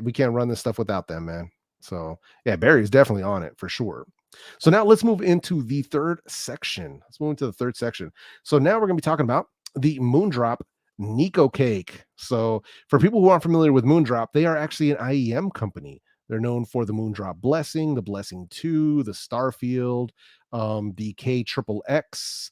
we can't run this stuff without them, man. So yeah, Barry's definitely on it for sure. So now let's move into the third section. So now we're gonna be talking about the MoonDrop Nekocake. So for people who aren't familiar with MoonDrop, they are actually an IEM company. They're known for the MoonDrop Blessing, the Blessing 2, the Starfield, the KXXX.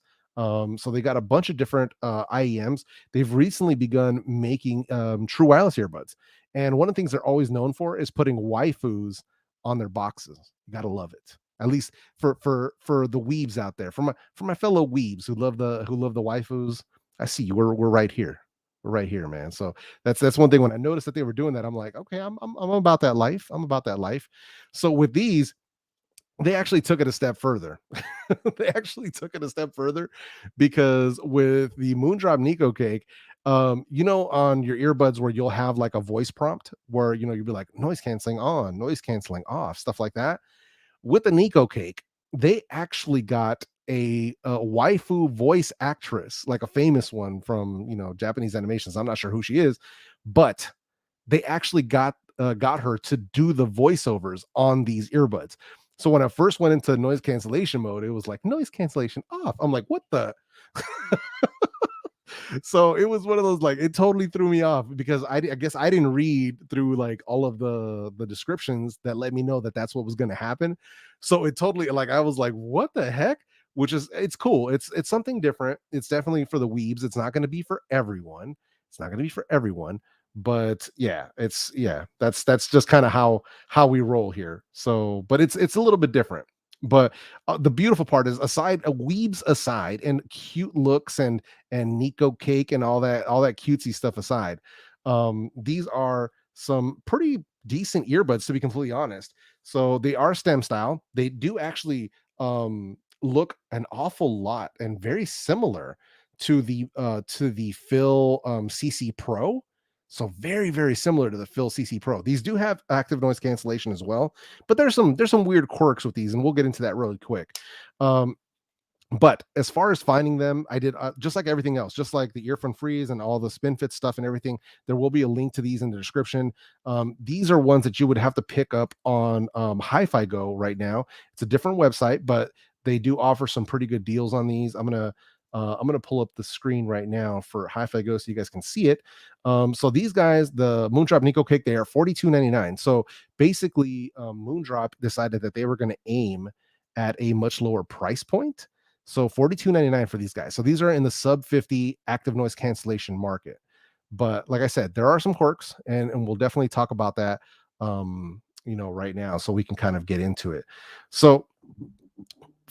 So they got a bunch of different IEMs. They've recently begun making true wireless earbuds. And one of the things they're always known for is putting waifus on their boxes. You gotta love it. At least for the weebs out there, for my fellow weebs who love the waifus. I see you. We're right here. We're right here, man. So that's one thing. When I noticed that they were doing that, I'm like, okay, I'm about that life. I'm about that life. So with these, they actually took it a step further. They actually took it a step further because with the MoonDrop Nekocake, you know, on your earbuds where you'll have like a voice prompt where, you know, you'll be like noise canceling on, noise canceling off, stuff like that. With the Nekocake, they actually got a waifu voice actress, like a famous one from, you know, Japanese animations. I'm not sure who she is, but they actually got got her to do the voiceovers on these earbuds. So when I first went into noise cancellation mode, it was like noise cancellation off. I'm like, what the? So it was one of those, like, it totally threw me off because I guess I didn't read through like all of the descriptions that let me know that that's what was going to happen. So it totally, like, I was like, what the heck? Which is, it's cool. It's something different. It's definitely for the weebs. It's not going to be for everyone. It's not going to be for everyone. But yeah, that's just kind of how we roll here. So, but it's a little bit different. But the beautiful part is, aside, weebs aside, and cute looks and Nekocake and all that cutesy stuff aside, these are some pretty decent earbuds, to be completely honest. So they are stem style. They do actually look an awful lot and very similar to the Phil CC Pro. So very, very similar to the Phil CC Pro. These do have active noise cancellation as well, but there's some weird quirks with these, and we'll get into that really quick. Um, but as far as finding them, I did, just like everything else, just like the EarFun Frees and all the SpinFit stuff and everything. There will be a link to these in the description. These are ones that you would have to pick up on HiFi Go right now. It's a different website, but they do offer some pretty good deals on these. I'm gonna pull up the screen right now for HiFi Go so you guys can see it. So these guys, the MoonDrop Nekocake, they are $42.99. So basically, MoonDrop decided that they were going to aim at a much lower price point. So $42.99 for these guys. So these are in the sub 50 active noise cancellation market. But like I said, there are some quirks, and we'll definitely talk about that right now, so we can kind of get into it. So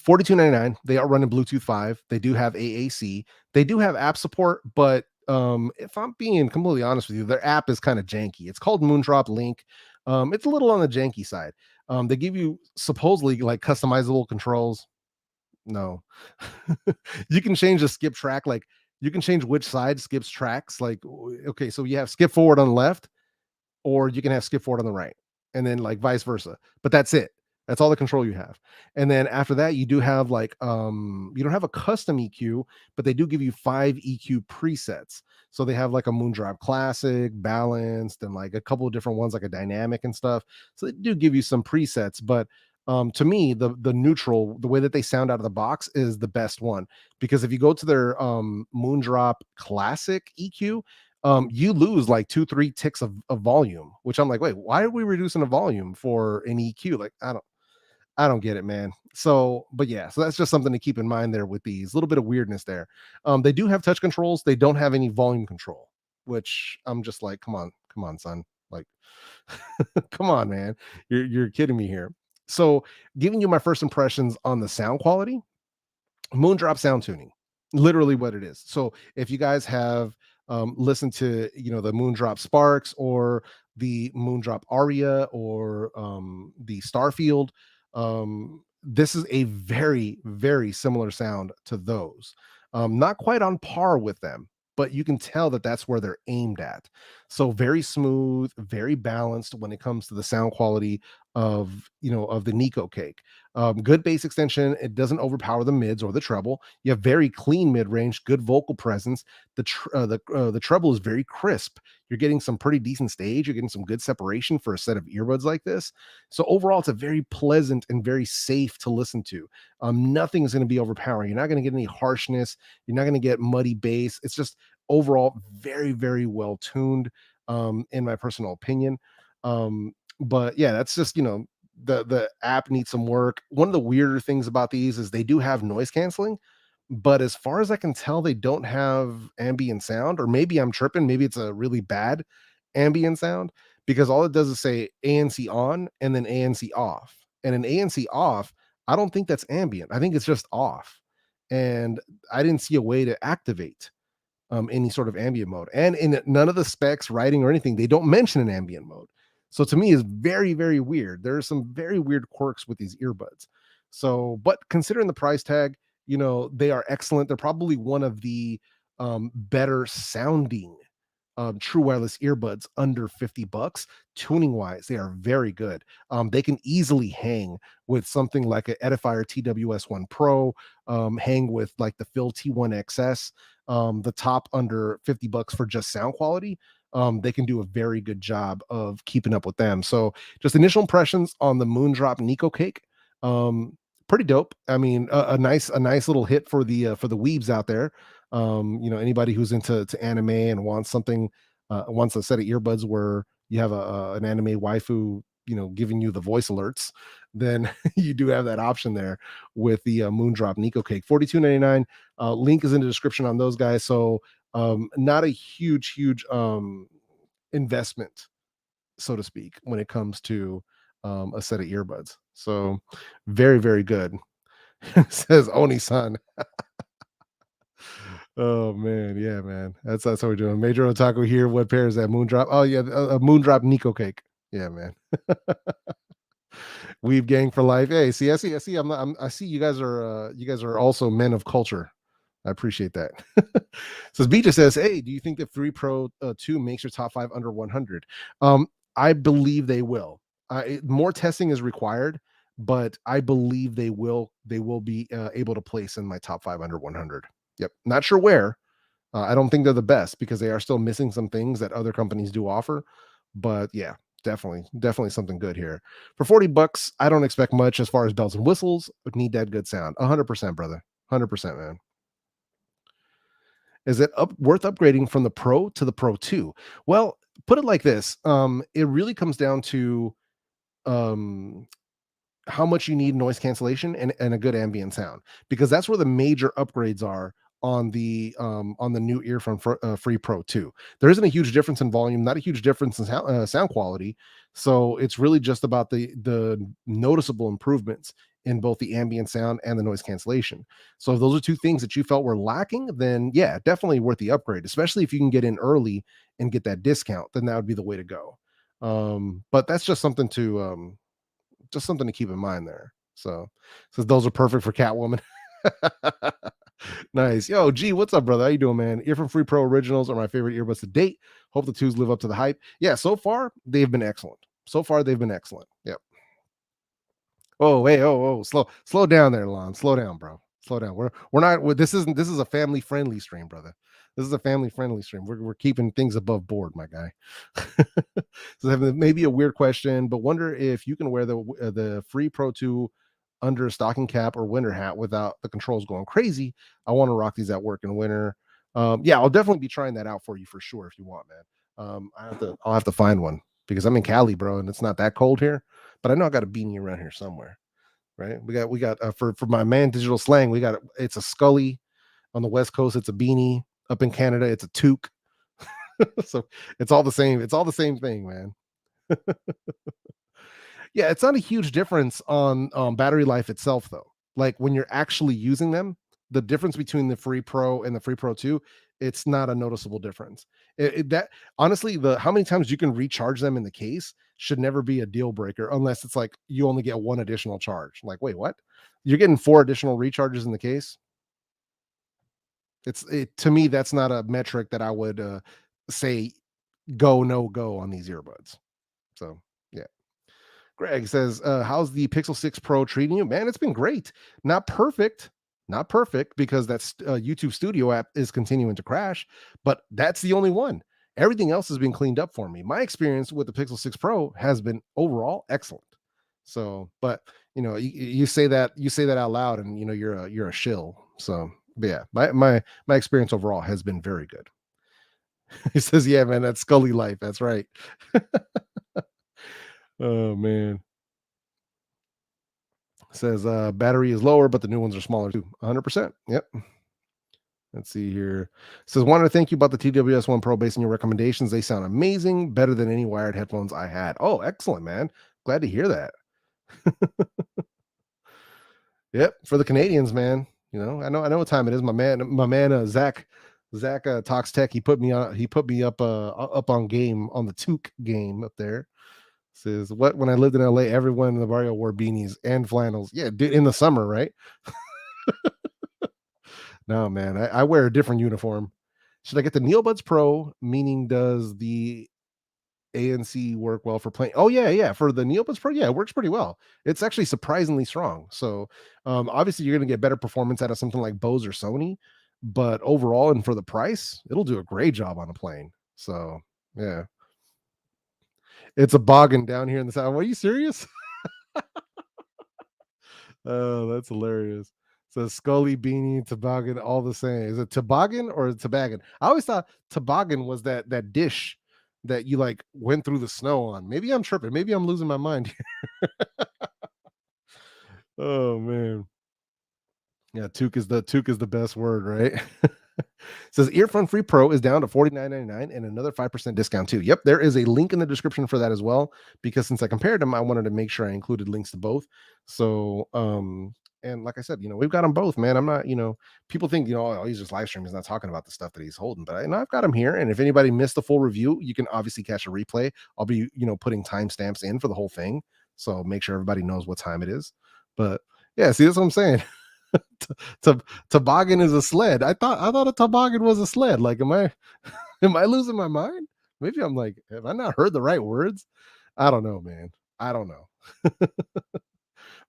$42.99. They are running Bluetooth 5. They do have AAC. They do have app support, but if I'm being completely honest with you, their app is kind of janky. It's called MoonDrop Link. It's a little on the janky side. They give you supposedly like customizable controls. No. You can change the skip track, like you can change which side skips tracks. Like, okay, so you have skip forward on the left, or you can have skip forward on the right, and then like vice versa. But that's it. That's all the control you have. And then after that, you do have like you don't have a custom EQ, but they do give you 5 EQ presets. So they have like a MoonDrop Classic, balanced, and like a couple of different ones, like a dynamic and stuff. So they do give you some presets, but to me, the neutral, the way that they sound out of the box is the best one. Because if you go to their MoonDrop Classic EQ, you lose like 2-3 ticks of volume, which I'm like, wait, why are we reducing the volume for an EQ? Like, I don't get it, man. So, but yeah, so that's just something to keep in mind there with these. A little bit of weirdness there. They do have touch controls. They don't have any volume control, which I'm just like, come on, son. Like, come on, man. You're kidding me here. So, giving you my first impressions on the sound quality, MoonDrop sound tuning, literally what it is. So if you guys have listened to the MoonDrop Sparks, or the MoonDrop Aria, or the Starfield, this is a very, very similar sound to those. Not quite on par with them, but you can tell that that's where they're aimed at. So very smooth, very balanced when it comes to the sound quality of the Nekocake. Good bass extension. It doesn't overpower the mids or the treble. You have very clean mid range, good vocal presence. The treble is very crisp. You're getting some pretty decent stage. You're getting some good separation for a set of earbuds like this. So overall, it's a very pleasant and very safe to listen to. Nothing is going to be overpowering. You're not going to get any harshness. You're not going to get muddy bass. It's just overall very, very well tuned, in my personal opinion. But yeah, that's just the app needs some work. One of the weirder things about these is they do have noise canceling, but as far as I can tell, they don't have ambient sound. Or maybe I'm tripping. Maybe it's a really bad ambient sound, because all it does is say ANC on and then ANC off. And an ANC off, I don't think that's ambient. I think it's just off. And I didn't see a way to activate any sort of ambient mode. And in none of the specs, writing, or anything, they don't mention an ambient mode. So to me, is very, very weird. There are some very weird quirks with these earbuds. So, but considering the price tag, they are excellent. They're probably one of the better sounding true wireless earbuds under $50. Tuning wise, they are very good. They can easily hang with something like a Edifier TWS1 Pro, hang with like the Phil T1 XS, the top under $50 for just sound quality. they can do a very good job of keeping up with them. So just initial impressions on the MoonDrop Nekocake. Pretty dope. I mean, a nice little hit for the weebs out there. Anybody who's into anime and wants something, wants a set of earbuds where you have an anime waifu, giving you the voice alerts, then you do have that option there with the MoonDrop Nekocake. $42.99. Link is in the description on those guys. So not a huge investment, so to speak, when it comes to a set of earbuds. So very, very good. Says Oni-san. Oh man, yeah, man. That's how we're doing. Major Otaku here. What pair is that? MoonDrop. Oh yeah, a MoonDrop Nekocake. Yeah, man. Weave gang for life. Hey, I see. I see you guys are also men of culture. I appreciate that. Says B just says, hey, do you think the Free Pro 2 makes your top 5 under 100? I believe they will. More testing is required, but I believe they will be able to place in my top 5 under 100. Yep. Not sure where. I don't think they're the best because they are still missing some things that other companies do offer. But yeah, definitely something good here. For $40, I don't expect much as far as bells and whistles, but need that good sound. 100%, brother. 100%, man. Is it worth upgrading from the Pro to the Pro 2? Well, put it like this. It really comes down to um how much you need noise cancellation and a good ambient sound, because that's where the major upgrades are on the new EarFun Free Pro 2. There isn't a huge difference in volume, not a huge difference in sound quality. So it's really just about the noticeable improvements in both the ambient sound and the noise cancellation. So if those are two things that you felt were lacking, then yeah, definitely worth the upgrade, especially if you can get in early and get that discount, then that would be the way to go. But that's just something to keep in mind there. So says those are perfect for Catwoman. Nice. Yo, G, what's up, brother? How you doing, man? EarFun Free Pro Originals are my favorite earbuds to date. Hope the twos live up to the hype. Yeah, so far they've been excellent. Yep. Oh, hey, slow down there, Lon. Slow down, bro. Slow down. We're not. This is a family friendly stream, brother. This is a family friendly stream. We're keeping things above board, my guy. So maybe a weird question, but wonder if you can wear the Free Pro 2 under a stocking cap or winter hat without the controls going crazy. I want to rock these at work in winter. Yeah, I'll definitely be trying that out for you for sure if you want, man. I'll have to find one because I'm in Cali, bro, and it's not that cold here. But I know I got a beanie around here somewhere, right? We got for my man Digital Slang, it's a Scully on the West Coast. It's a beanie. Up in Canada, it's a toque. So it's all the same. It's all the same thing, man. Yeah, it's not a huge difference on battery life itself, though. Like when you're actually using them, the difference between the Free Pro and the Free Pro 2, it's not a noticeable difference. That honestly, the how many times you can recharge them in the case should never be a deal breaker unless it's like you only get one additional charge. Like, wait, what? You're getting 4 additional recharges in the case? To me, that's not a metric that I would say go no go on these earbuds. So yeah. Greg says, how's the Pixel 6 Pro treating you? Man, it's been great. Not perfect, not perfect because that's YouTube Studio app is continuing to crash, but that's the only one. Everything else has been cleaned up for me. My experience with the Pixel 6 Pro has been overall excellent. So, but you say that out loud, and you're a shill. So, but yeah, my experience overall has been very good. He says, "Yeah, man, that's Scully life. That's right." Oh man. Says battery is lower, but the new ones are smaller too. 100%. Yep. Let's see here. Says, wanted to thank you about the TWS 1 Pro based on your recommendations. They sound amazing, better than any wired headphones I had. Oh, excellent, man. Glad to hear that. Yep, for the Canadians, man. I know what time it is. My man, Zach Talks Tech. He put me up on game on the Toque game up there. Says, what, when I lived in LA, everyone in the barrio wore beanies and flannels. Yeah, dude, in the summer, right? No, man, I wear a different uniform. Should I get the Neobuds Pro? Meaning, does the ANC work well for playing? Oh yeah, for the Neobuds Pro, yeah, it works pretty well. It's actually surprisingly strong. So obviously you're going to get better performance out of something like Bose or Sony, but overall and for the price, it'll do a great job on a plane. So Yeah. It's a boggin down here in the south. Are you serious? Oh, that's hilarious. So Scully, Beanie, Toboggan, all the same. Is it toboggan or toboggan? I always thought toboggan was that dish that you like went through the snow on. Maybe I'm tripping. Maybe I'm losing my mind here. Oh man. Yeah, toque is the best word, right? Says EarFun Free Pro is down to $49.99 and another 5% discount too. Yep, there is a link in the description for that as well. Because since I compared them, I wanted to make sure I included links to both. So and like I said, we've got them both, man. I'm not, people think, oh, he's just live streaming, he's not talking about the stuff that he's holding, but I've got them here. And if anybody missed the full review, you can obviously catch a replay. I'll be, putting timestamps in for the whole thing. So make sure everybody knows what time it is. But yeah, see, that's what I'm saying. Toboggan is a sled. I thought a toboggan was a sled. Like, am I losing my mind? Maybe I'm like, have I not heard the right words? I don't know, man. I don't know.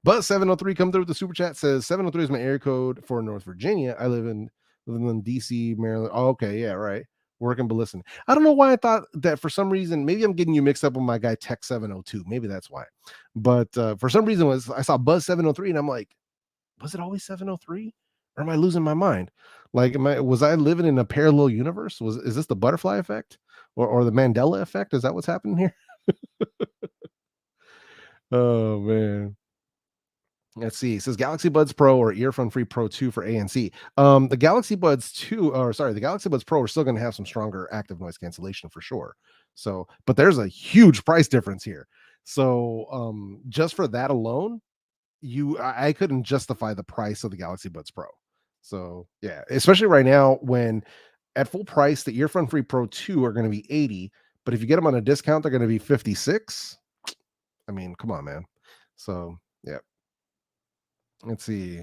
But 703 come through with the super chat, says 703 is my area code for North Virginia. I live in DC, Maryland. Oh, okay, yeah, right. Working, but listen, I don't know why I thought that for some reason. Maybe I'm getting you mixed up with my guy Tech 702. Maybe that's why. But for some reason, I saw Buzz 703, and I'm like, was it always 703? Or am I losing my mind? Like, was I living in a parallel universe? Is this the butterfly effect or the Mandela effect? Is that what's happening here? Oh man. Let's see. It says Galaxy Buds Pro or EarFun Free Pro 2 for ANC. The Galaxy Buds 2, or sorry, the Galaxy Buds Pro are still going to have some stronger active noise cancellation for sure. So, but there's a huge price difference here. So, just for that alone, I couldn't justify the price of the Galaxy Buds Pro. So yeah, especially right now when at full price the EarFun Free Pro 2 are going to be 80, but if you get them on a discount, they're going to be 56. I mean, come on, man. So yeah. Let's see.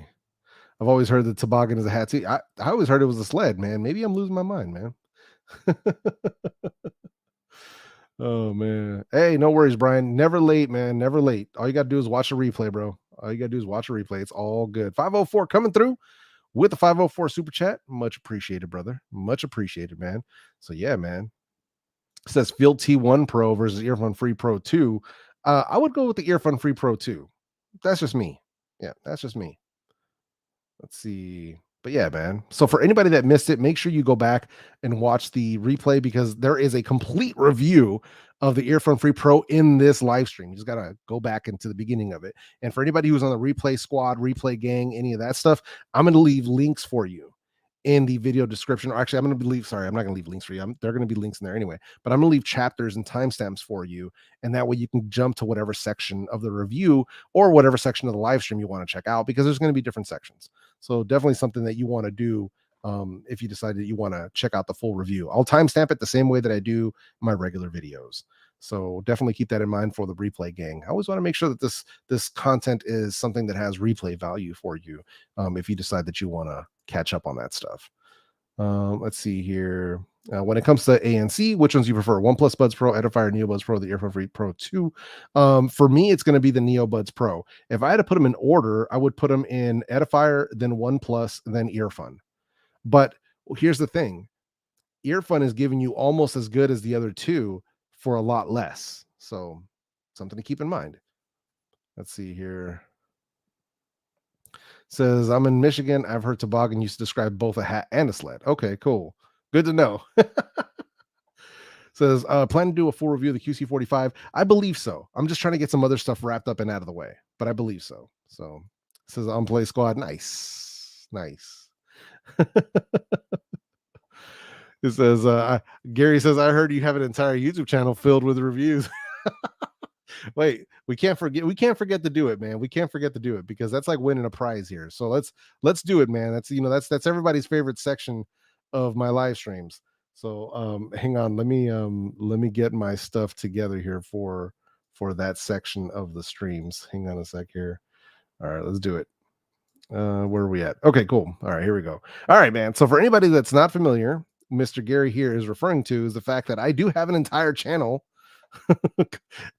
I've always heard that toboggan is a hat too. I always heard it was a sled, man. Maybe I'm losing my mind, man. Oh man. Hey, no worries, Brian. Never late, man. Never late. All you gotta do is watch a replay, bro. All you gotta do is watch a replay. It's all good. 504 coming through with the 504 super chat. Much appreciated, brother. Much appreciated, man. So yeah, man. It says Field T1 Pro versus EarFun Free Pro 2. I would go with the EarFun Free Pro 2. That's just me. Yeah, that's just me. Let's see. But yeah, man. So for anybody that missed it, make sure you go back and watch the replay because there is a complete review of the EarFun Free Pro in this live stream. You just got to go back into the beginning of it. And for anybody who's on the replay squad, replay gang, any of that stuff, I'm going to leave links for you in the video description. Or actually, I'm going to leave, sorry, I'm not going to leave links for you. There are going to be links in there anyway, but I'm going to leave chapters and timestamps for you. And that way you can jump to whatever section of the review or whatever section of the live stream you want to check out because there's going to be different sections. So definitely something that you want to do if you decide that you want to check out the full review. I'll timestamp it the same way that I do my regular videos. So definitely keep that in mind for the replay gang. I always want to make sure that this content is something that has replay value for you if you decide that you want to catch up on that stuff. Let's see here. When it comes to ANC, which ones you prefer? OnePlus Buds Pro, Edifier, Neo Buds Pro, the EarFun Free Pro 2. For me, it's going to be the Neo Buds Pro. If I had to put them in order, I would put them in Edifier, then OnePlus, then EarFun. But here's the thing. EarFun is giving you almost as good as the other two for a lot less. So something to keep in mind. Let's see here. Says, I'm in Michigan. I've heard toboggan used to describe both a hat and a sled. Okay, cool. Good to know. Says, plan to do a full review of the QC45. I believe so. I'm just trying to get some other stuff wrapped up and out of the way, but I believe so. So says on Play Squad. Nice. Nice. It says, Gary says, I heard you have an entire YouTube channel filled with reviews. Wait, we can't forget to do it, man. We can't forget to do it because that's like winning a prize here. So let's do it, man. That's everybody's favorite section of my live streams. So hang on, let me get my stuff together here for that section of the streams. Hang on a sec here. All right, let's do it. Where are we at? Okay, cool. All right, here we go. All right, man. So for anybody that's not familiar, Mr. Gary here is referring to is the fact that I do have an entire channel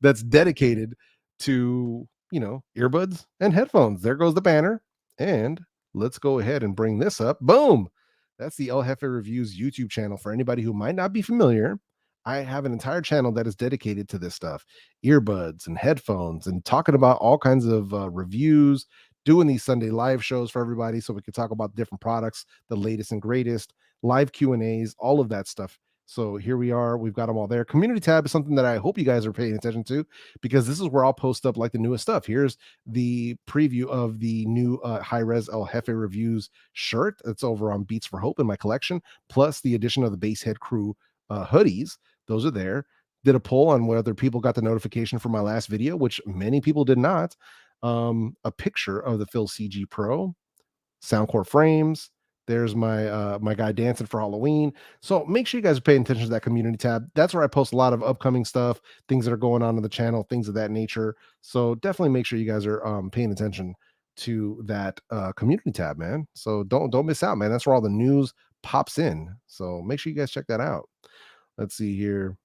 that's dedicated to earbuds and headphones. There goes the banner, and let's go ahead and bring this up. Boom, that's the El Jefe Reviews YouTube channel. For anybody who might not be familiar, I have an entire channel that is dedicated to this stuff, earbuds and headphones, and talking about all kinds of reviews, doing these Sunday live shows for everybody so we can talk about different products, the latest and greatest, live Q&As, all of that stuff. So here we are. We've got them all there. Community tab is something that I hope you guys are paying attention to, because this is where I'll post up like the newest stuff. Here's the preview of the new high-res El Jefe Reviews shirt that's over on Beats for Hope in my collection, plus the addition of the Basehead Crew hoodies. Those are there. Did a poll on whether people got the notification for my last video, which many people did not. A picture of the Phil CG Pro, Soundcore frames. There's my my guy dancing for Halloween. So make sure you guys are paying attention to that community tab. That's where I post a lot of upcoming stuff, things that are going on in the channel, things of that nature. So definitely make sure you guys are paying attention to that community tab, man. So don't miss out, man. That's where all the news pops in. So make sure you guys check that out. Let's see here.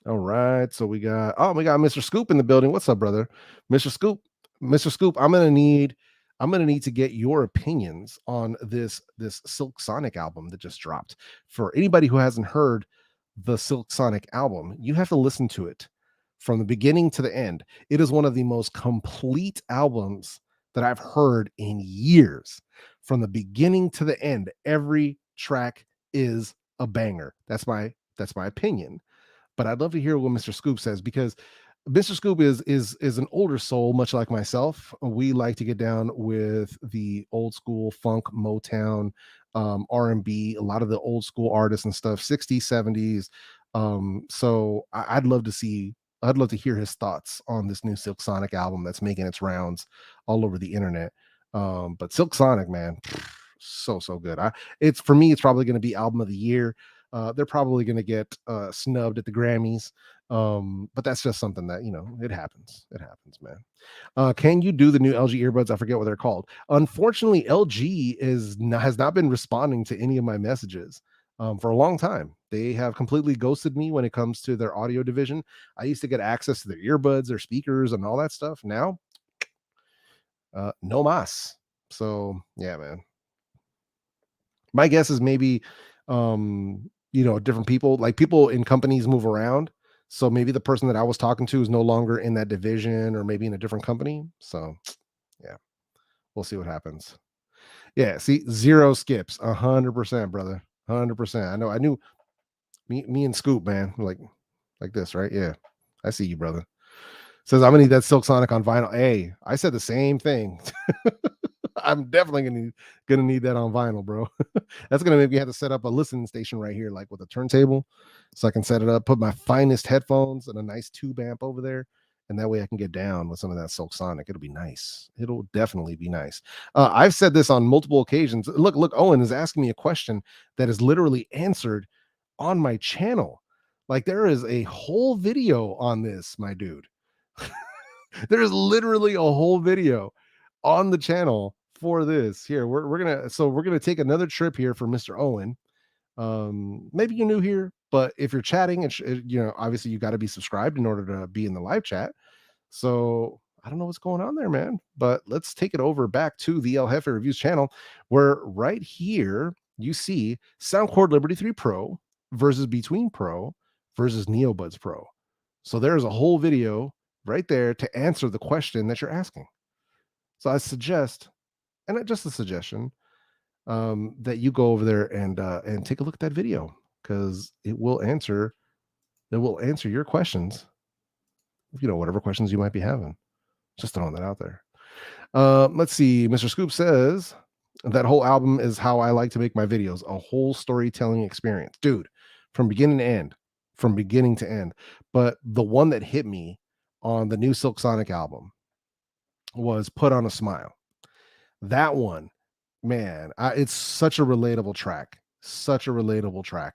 All right. So we got Mr. Scoop in the building. What's up, brother? Mr. Scoop. Mr. Scoop, I'm gonna need to get your opinions on this Silk Sonic album that just dropped. For anybody who hasn't heard the Silk Sonic album, you have to listen to it from the beginning to the end. It is one of the most complete albums that I've heard in years. From the beginning to the end, every track is a banger. That's my opinion, but I'd love to hear what Mr. Scoop says, because Mr. Scoop is an older soul, much like myself. We like to get down with the old school funk, Motown, R&B, a lot of the old school artists and stuff, 60s, 70s. So I'd love to hear his thoughts on this new Silk Sonic album that's making its rounds all over the internet. But Silk Sonic, man, so good. It's for me, it's probably going to be album of the year. They're probably going to get snubbed at the Grammys, but that's just something that, it happens. It happens, man. Can you do the new LG earbuds? I forget what they're called. Unfortunately, LG has not been responding to any of my messages for a long time. They have completely ghosted me when it comes to their audio division. I used to get access to their earbuds, their speakers, and all that stuff. Now, no mas. So yeah, man. My guess is maybe different people, like people in companies move around, so maybe the person that I was talking to is no longer in that division, or maybe in a different company. So yeah, we'll see what happens. Yeah, see, zero skips, 100%, brother, 100%. I knew. Me and Scoop, man, like this, right? Yeah, I see you, brother. Says I'm gonna need that Silk Sonic on vinyl. Hey, I said the same thing. I'm definitely gonna need that on vinyl, bro. That's gonna make me have to set up a listening station right here, like with a turntable, so I can set it up, put my finest headphones and a nice tube amp over there, and that way I can get down with some of that Silk Sonic. It'll be nice. It'll definitely be nice. I've said this on multiple occasions. Look, Owen is asking me a question that is literally answered on my channel. Like, there is a whole video on this, my dude. There is literally a whole video on the channel for this. Here, we're gonna take another trip here for Mr. Owen. Maybe you're new here, but if you're chatting, obviously you got to be subscribed in order to be in the live chat. So I don't know what's going on there, man. But let's take it over back to the El Jefe Reviews channel, where right here you see Soundcore Liberty 3 Pro versus Between Pro versus Neobuds Pro. So there's a whole video right there to answer the question that you're asking. So I suggest, and not just a suggestion, that you go over there and take a look at that video, because it will answer your questions. Whatever questions you might be having. Just throwing that out there. Let's see. Mr. Scoop says that whole album is how I like to make my videos, a whole storytelling experience, dude, from beginning to end, But the one that hit me on the new Silk Sonic album was Put on a Smile. That one, man, it's such a relatable track.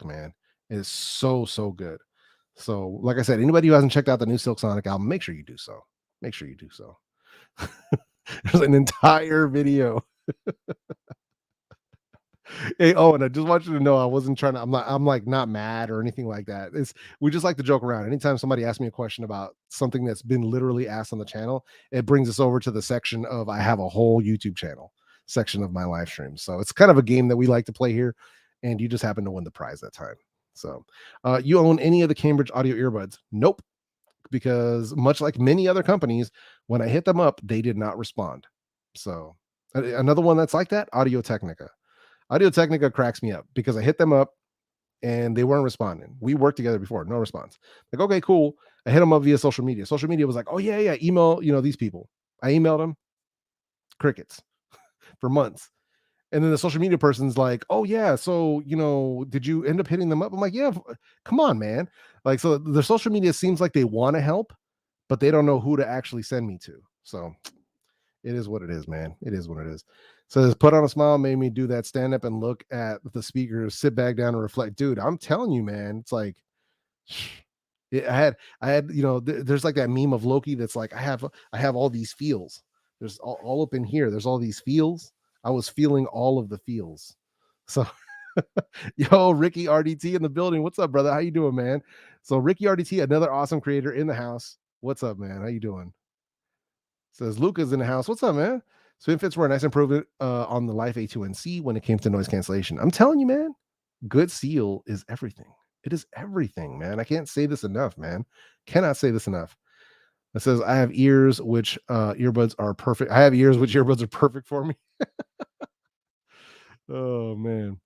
Man. It's so good. So, like I said, anybody who hasn't checked out the new Silk Sonic album, make sure you do so. There's an entire video. Hey, oh, and I just want you to know I wasn't trying to, I'm like not mad or anything like that. We just like to joke around. Anytime somebody asks me a question about something that's been literally asked on the channel, it brings us over to the section of I have a whole YouTube channel section of my live stream. So it's kind of a game that we like to play here, and you just happen to win the prize that time. So, you own any of the Cambridge audio earbuds? Nope, because much like many other companies, when I hit them up, they did not respond. So, another one that's like that, Audio Technica. Audio Technica cracks me up because I hit them up and they weren't responding. We worked together before, no response. Like, okay, cool. I hit them up via social media. Social media was like, oh yeah, yeah, email, these people. I emailed them, crickets for months. And then the social media person's like, oh yeah, so did you end up hitting them up? I'm like, yeah, come on, man. Like, so the social media seems like they want to help, but they don't know who to actually send me to. So it is what it is, man. It is what it is. So this put on a smile made me do that stand up and look at the speakers, sit back down and reflect. Dude, I'm telling you, man, it's like I had there's like that meme of Loki that's like I have all these feels. There's all up in here. There's all these feels. I was feeling all of the feels. So yo, Ricky RDT in the building. What's up, brother? How you doing, man? So Ricky RDT, another awesome creator in the house. What's up, man? How you doing? Says Luca's in the house. What's up, man? SpinFits were a nice improvement on the Life A2NC when it came to noise cancellation. I'm telling you, man, good seal is everything. It is everything, man. I can't say this enough, man. Cannot say this enough. It says I have ears which earbuds are perfect. I have ears which earbuds are perfect for me. Oh man.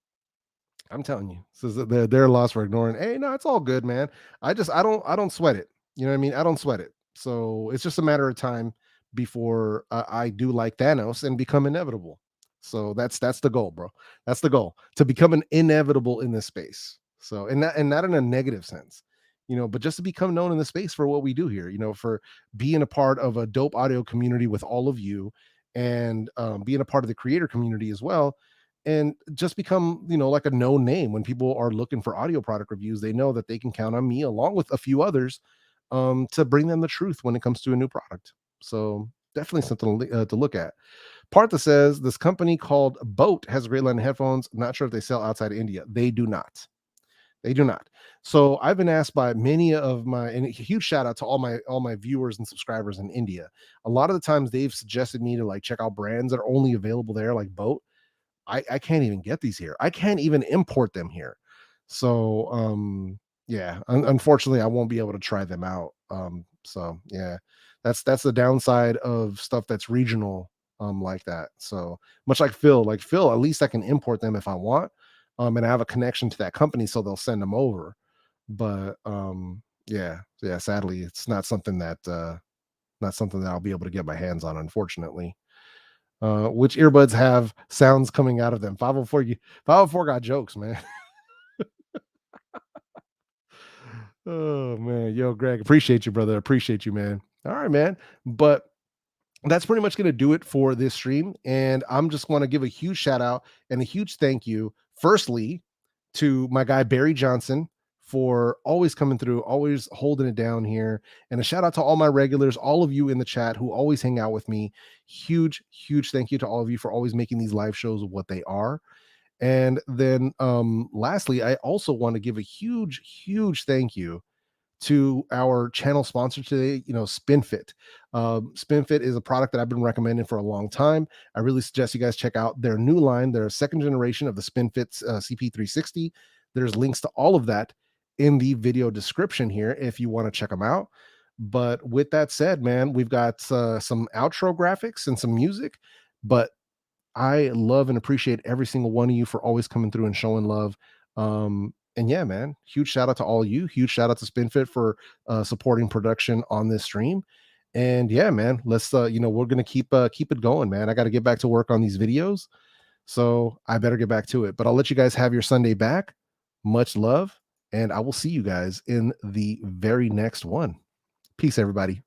I'm telling you, says that they're lost for ignoring. Hey, no, it's all good, man. I don't sweat it. You know what I mean? I don't sweat it. So it's just a matter of time before I do like Thanos and become inevitable. So that's the goal, bro. That's the goal, to become an inevitable in this space. So and not in a negative sense, but just to become known in the space for what we do here. For being a part of a dope audio community with all of you, and being a part of the creator community as well, and just become like a known name. When people are looking for audio product reviews, they know that they can count on me along with a few others to bring them the truth when it comes to a new product. So definitely something to look at. Partha says this company called Boat has a great line of headphones. Not sure if they sell outside of India. They do not. They do not. So I've been asked by many of my, and a huge shout out to all my viewers and subscribers in India. A lot of the times they've suggested me to like check out brands that are only available there, like Boat. I can't even get these here. I can't even import them here. So yeah, unfortunately I won't be able to try them out. So yeah, that's the downside of stuff that's regional like that. So much like Phil, at least I can import them if I want. And I have a connection to that company, so they'll send them over. But yeah, sadly it's not something that I'll be able to get my hands on, unfortunately. Which earbuds have sounds coming out of them? 504 got jokes, man. Oh man, yo, Greg, appreciate you, brother. Appreciate you, man. All right, man. But that's pretty much going to do it for this stream. And I'm just want to give a huge shout out and a huge thank you, firstly, to my guy Barry Johnson for always coming through, always holding it down here. And a shout out to all my regulars, all of you in the chat who always hang out with me. Huge, huge thank you to all of you for always making these live shows what they are. And then lastly, I also want to give a huge, huge thank you to our channel sponsor today, SpinFit. SpinFit is a product that I've been recommending for a long time. I really suggest you guys check out their new line. They're a second generation of the SpinFit CP360. There's links to all of that in the video description here if you want to check them out. But with that said, man, we've got some outro graphics and some music, but I love and appreciate every single one of you for always coming through and showing love. And yeah, man, huge shout out to all of you. Huge shout out to SpinFit for supporting production on this stream. And yeah, man, let's we're gonna keep it going, man. I got to get back to work on these videos, so I better get back to it. But I'll let you guys have your Sunday back. Much love, and I will see you guys in the very next one. Peace, everybody.